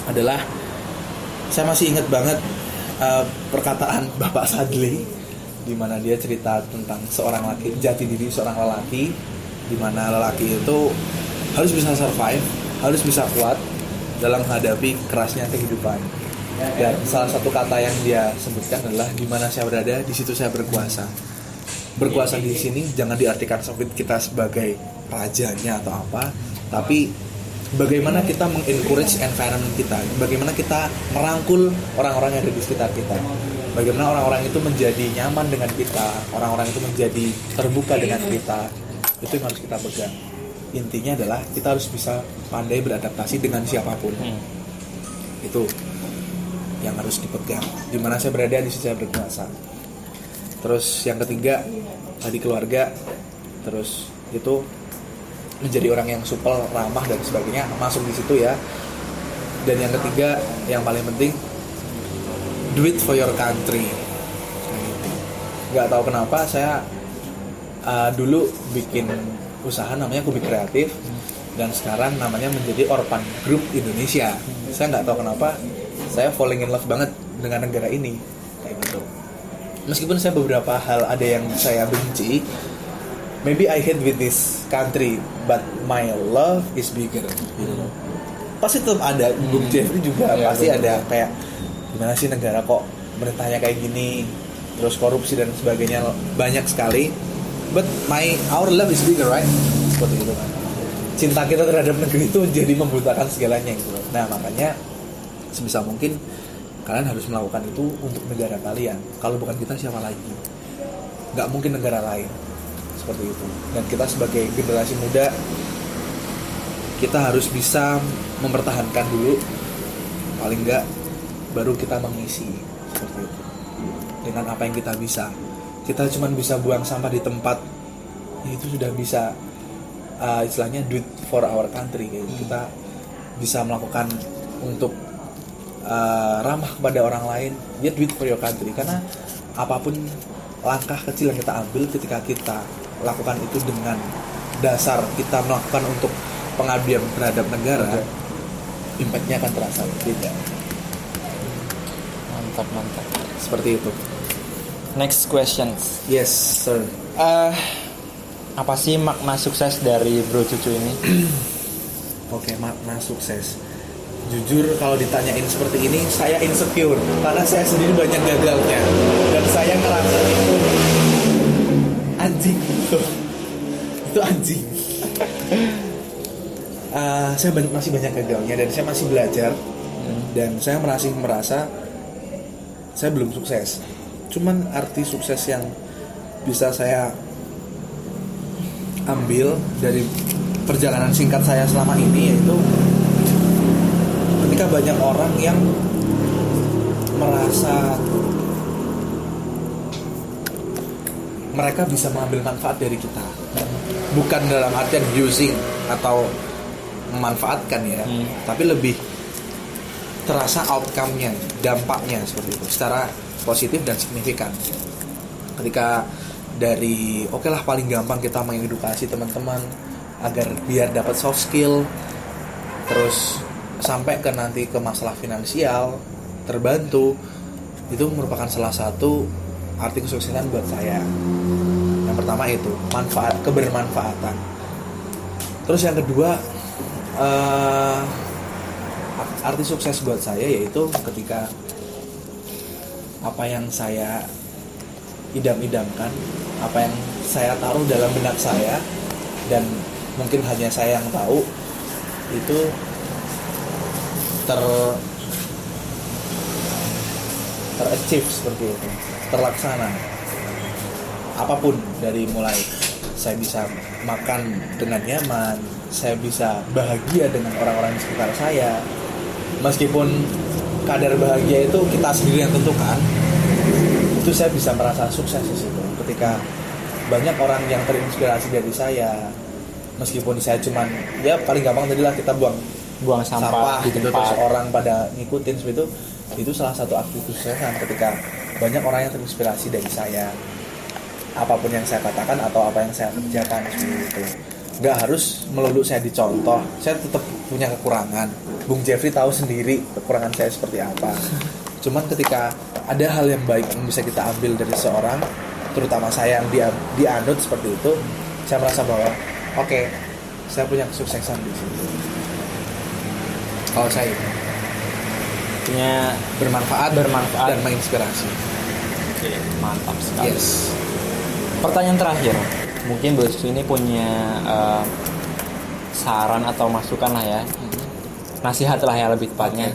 adalah, saya masih ingat banget perkataan Bapak Sadli, di mana dia cerita tentang seorang laki, jati diri seorang lelaki, di mana lelaki itu harus bisa survive, harus bisa kuat dalam menghadapi kerasnya kehidupan. Dan salah satu kata yang dia sebutkan adalah, di mana saya berada, di situ saya berkuasa. Berkuasa di sini jangan diartikan kita sebagai rajanya atau apa, tapi bagaimana kita mengencourage environment kita, bagaimana kita merangkul orang-orang yang ada di sekitar kita, bagaimana orang-orang itu menjadi nyaman dengan kita, orang-orang itu menjadi terbuka dengan kita. Itu yang harus kita pegang. Intinya adalah kita harus bisa pandai beradaptasi dengan siapapun. Itu yang harus dipegang. Dimana saya berada, di situ saya berkuasa. Terus yang ketiga tadi keluarga. Terus itu menjadi orang yang supel, ramah dan sebagainya, masuk di situ ya. Dan yang ketiga yang paling penting, do it for your country. Nggak tahu kenapa saya dulu bikin usaha namanya Kubik Kreatif, dan sekarang namanya menjadi Orphan Group Indonesia. Saya nggak tahu kenapa saya falling in love banget dengan negara ini kayak gitu. Meskipun saya beberapa hal ada yang saya benci, maybe I hate with this country, but my love is bigger. Gitu. Pasti tetap ada, Bung Jeffrey juga pasti ada kayak gimana sih negara kok pemerintahnya kayak gini, terus korupsi dan sebagainya banyak sekali. But our love is bigger, right? Seperti itu kan. Cinta kita terhadap negeri itu jadi membutakan segalanya gitu. Nah makanya sebisa mungkin kalian harus melakukan itu untuk negara kalian. Kalau bukan kita siapa lagi? Gak mungkin negara lain. Seperti itu. Dan kita sebagai generasi muda, kita harus bisa mempertahankan dulu, paling enggak baru kita mengisi seperti itu dengan apa yang kita bisa. Kita cuma bisa buang sampah di tempat, itu sudah bisa istilahnya do it for our country gitu. Kita bisa melakukan untuk ramah kepada orang lain, ya do it for your country. Karena apapun langkah kecil yang kita ambil ketika kita lakukan itu dengan dasar kita melakukan untuk pengabdian terhadap negara, impact-nya akan terasa beda. Mantap. Seperti itu. Next questions. Yes, sir. Apa sih makna sukses dari Bro Cucu ini? Oke, makna sukses. Jujur kalau ditanyain seperti ini, saya insecure karena saya sendiri banyak gagalnya dan saya ngerasa itu anjing. Itu anjing. Saya masih banyak gagalnya dan saya masih belajar, dan saya merasa saya belum sukses. Cuman arti sukses yang bisa saya ambil dari perjalanan singkat saya selama ini, yaitu ketika banyak orang yang merasa mereka bisa mengambil manfaat dari kita, bukan dalam artian using atau memanfaatkan ya, tapi lebih terasa outcome-nya, dampaknya seperti itu secara positif dan signifikan. Ketika dari lah paling gampang kita mengedukasi teman-teman agar biar dapat soft skill, terus sampai ke nanti ke masalah finansial terbantu, itu merupakan salah satu arti kesuksesan buat saya. Yang pertama itu kebermanfaatan. Terus yang kedua, arti sukses buat saya yaitu ketika apa yang saya idam-idamkan, apa yang saya taruh dalam benak saya dan mungkin hanya saya yang tahu, itu ter-achieve seperti itu, terlaksana. Apapun, dari mulai saya bisa makan dengan nyaman, saya bisa bahagia dengan orang-orang di sekitar saya, meskipun kadar bahagia itu kita sendiri yang tentukan, itu saya bisa merasa sukses di situ. Ketika banyak orang yang terinspirasi dari saya, meskipun saya cuman ya paling gampang tadilah kita buang sampah gitu, terus orang pada ngikutin seperti itu salah satu aktivitas kesuksesan ketika banyak orang yang terinspirasi dari saya, apapun yang saya katakan atau apa yang saya kerjakan seperti itu. Gak harus melulu saya dicontoh, saya tetap punya kekurangan. Bung Jeffrey tahu sendiri kekurangan saya seperti apa. Cuman ketika ada hal yang baik yang bisa kita ambil dari seorang, terutama saya yang dianut seperti itu, saya merasa bahwa oke, saya punya kesuksesan di situ. Kalau saya itu punya bermanfaat dan menginspirasi. Oke, mantap sekali. Yes. Pertanyaan terakhir, mungkin Bro Cucu ini punya saran atau masukan lah ya, nasihat lah ya lebih tepatnya,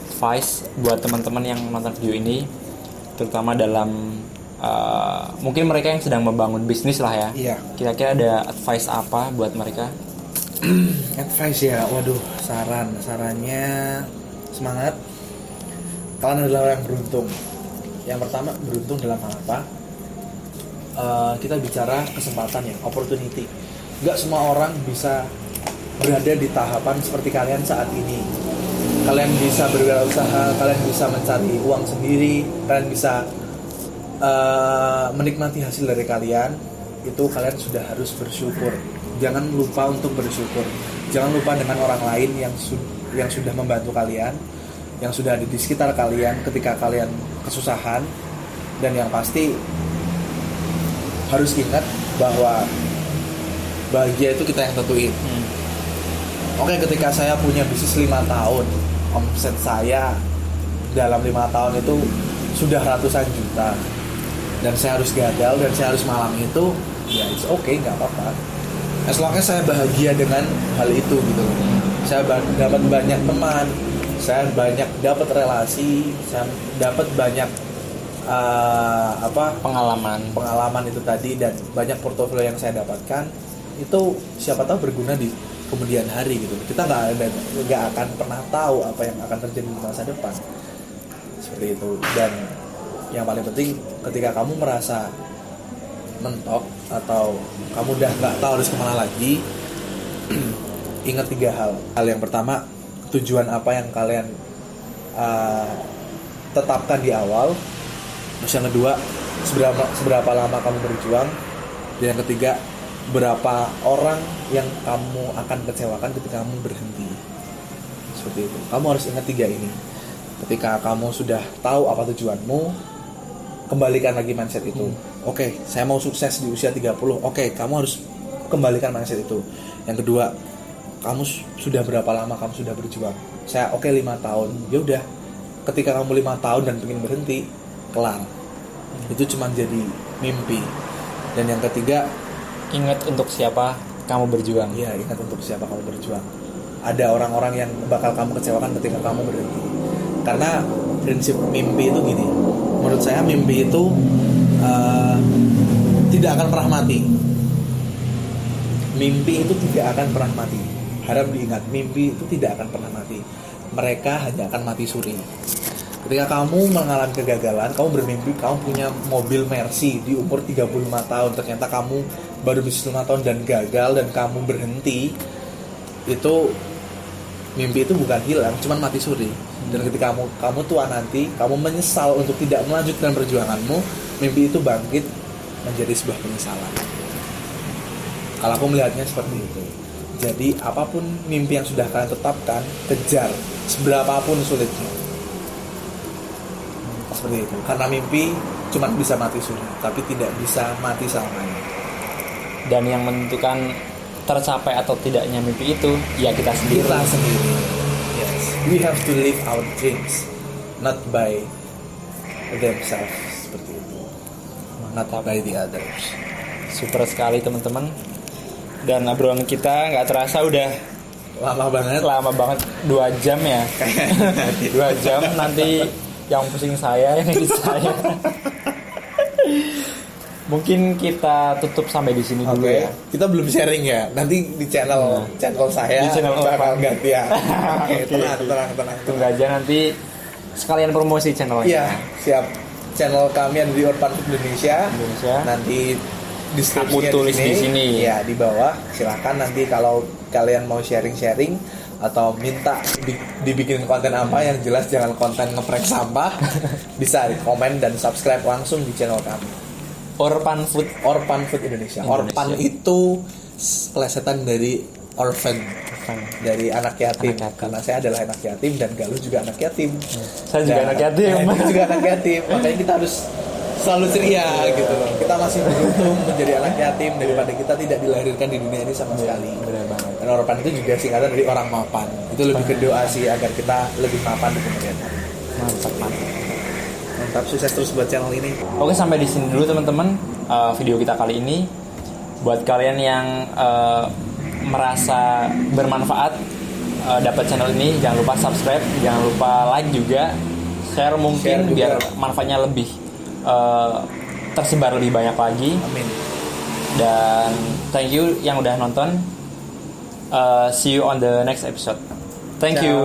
advice buat teman-teman yang nonton video ini, terutama dalam mungkin mereka yang sedang membangun bisnis lah ya. Iya. Kira-kira ada advice apa buat mereka? Advice ya, waduh, sarannya semangat. Kalian adalah orang yang beruntung. Yang pertama, beruntung dalam hal apa? Kita bicara kesempatan ya, opportunity. Gak semua orang bisa berada di tahapan seperti kalian saat ini. Kalian bisa berwirausaha, kalian bisa mencari uang sendiri, kalian bisa menikmati hasil dari kalian. Itu kalian sudah harus bersyukur. Jangan lupa untuk bersyukur. Jangan lupa dengan orang lain yang sudah membantu kalian, yang sudah ada di sekitar kalian ketika kalian kesusahan. Dan yang pasti harus ingat bahwa bahagia itu kita yang tentuin. Oke, ketika saya punya bisnis 5 tahun, omset saya dalam 5 tahun itu sudah ratusan juta, dan saya harus gagal dan saya harus malang itu, ya it's okay, nggak apa-apa. As long as saya bahagia dengan hal itu gitu. Saya dapat banyak teman, saya banyak dapat relasi, saya dapat banyak pengalaman itu tadi, dan banyak portofolio yang saya dapatkan itu siapa tahu berguna di kemudian hari gitu. Kita nggak akan pernah tahu apa yang akan terjadi di masa depan seperti itu. Dan yang paling penting, ketika kamu merasa mentok atau kamu udah nggak tahu harus kemana lagi, ingat 3 hal. Hal yang pertama, tujuan apa yang kalian tetapkan di awal. Terus yang kedua, seberapa lama kamu berjuang. Dan yang ketiga, berapa orang yang kamu akan kecewakan ketika kamu berhenti. Seperti itu. Kamu harus ingat 3 ini. Ketika kamu sudah tahu apa tujuanmu, kembalikan lagi mindset itu. Oke, saya mau sukses di usia 30. Oke, kamu harus kembalikan mindset itu. Yang kedua, kamu sudah berapa lama kamu sudah berjuang? Saya 5 tahun. Ya udah, ketika kamu 5 tahun dan pengen berhenti, kelar. Itu cuma jadi mimpi. Dan yang ketiga, ingat untuk siapa kamu berjuang. Iya, ingat untuk siapa kamu berjuang. Ada orang-orang yang bakal kamu kecewakan ketika kamu berhenti. Karena prinsip mimpi itu gini. Menurut saya mimpi itu tidak akan pernah mati. Mimpi itu tidak akan pernah mati. Harap diingat, mimpi itu tidak akan pernah mati. Mereka hanya akan mati suri. Ketika kamu mengalami kegagalan, kamu bermimpi kamu punya mobil Mercy di umur 35 tahun, ternyata kamu baru bisnis 5 tahun dan gagal dan kamu berhenti, itu mimpi itu bukan hilang, cuman mati suri. Dan ketika kamu tua nanti, kamu menyesal untuk tidak melanjutkan perjuanganmu, mimpi itu bangkit menjadi sebuah penyesalan. Kalau aku melihatnya seperti itu. Jadi apapun mimpi yang sudah kalian tetapkan, kejar seberapapun sulitnya. Seperti itu. Karena mimpi cuma bisa mati suri, tapi tidak bisa mati selamanya. Dan yang menentukan tercapai atau tidaknya mimpi itu ya kita sendiri. Yes. We have to live our dreams, not by themselves, seperti itu. Not by the others. Super sekali teman-teman. Dan obrolan kita nggak terasa udah lama banget 2 jam ya. 2 jam nanti yang pusing saya, yang edit saya. Mungkin kita tutup sampai di sini dulu ya. Kita belum sharing ya. Nanti di channel saya. Di channel bakal ganti ya. Oke, tenang. Tunggu aja nanti sekalian promosi channelnya. Iya, siap. Channel kami ada di Orphan Indonesia. Nanti aku tulis di sini. Ya, di bawah. Silakan nanti kalau kalian mau sharing atau minta dibikin konten apa, yang jelas jangan konten ngeprank sampah, bisa komen dan subscribe langsung di channel kami. Orphan Food Indonesia. Orphan itu plesetan dari orphan, dari anak yatim. Karena saya adalah anak yatim dan Galuh juga anak yatim. Saya juga anak yatim. Makanya kita harus selalu ceria gitu loh. Kita masih beruntung menjadi anak yatim daripada kita tidak dilahirkan di dunia ini sama sekali. Benar banget. Dan orphan itu juga singkatan dari orang mapan. Itu lebih ke doa sih agar kita lebih mapan di kemudian hari. Mantap, sukses terus buat channel ini. Oke, sampai di sini dulu teman-teman video kita kali ini. Buat kalian yang merasa bermanfaat dapat channel ini, jangan lupa subscribe, jangan lupa like juga, share mungkin juga. biar manfaatnya lebih tersebar lebih banyak lagi. Amin. Dan thank you yang udah nonton. See you on the next episode. Thank Ciao. you.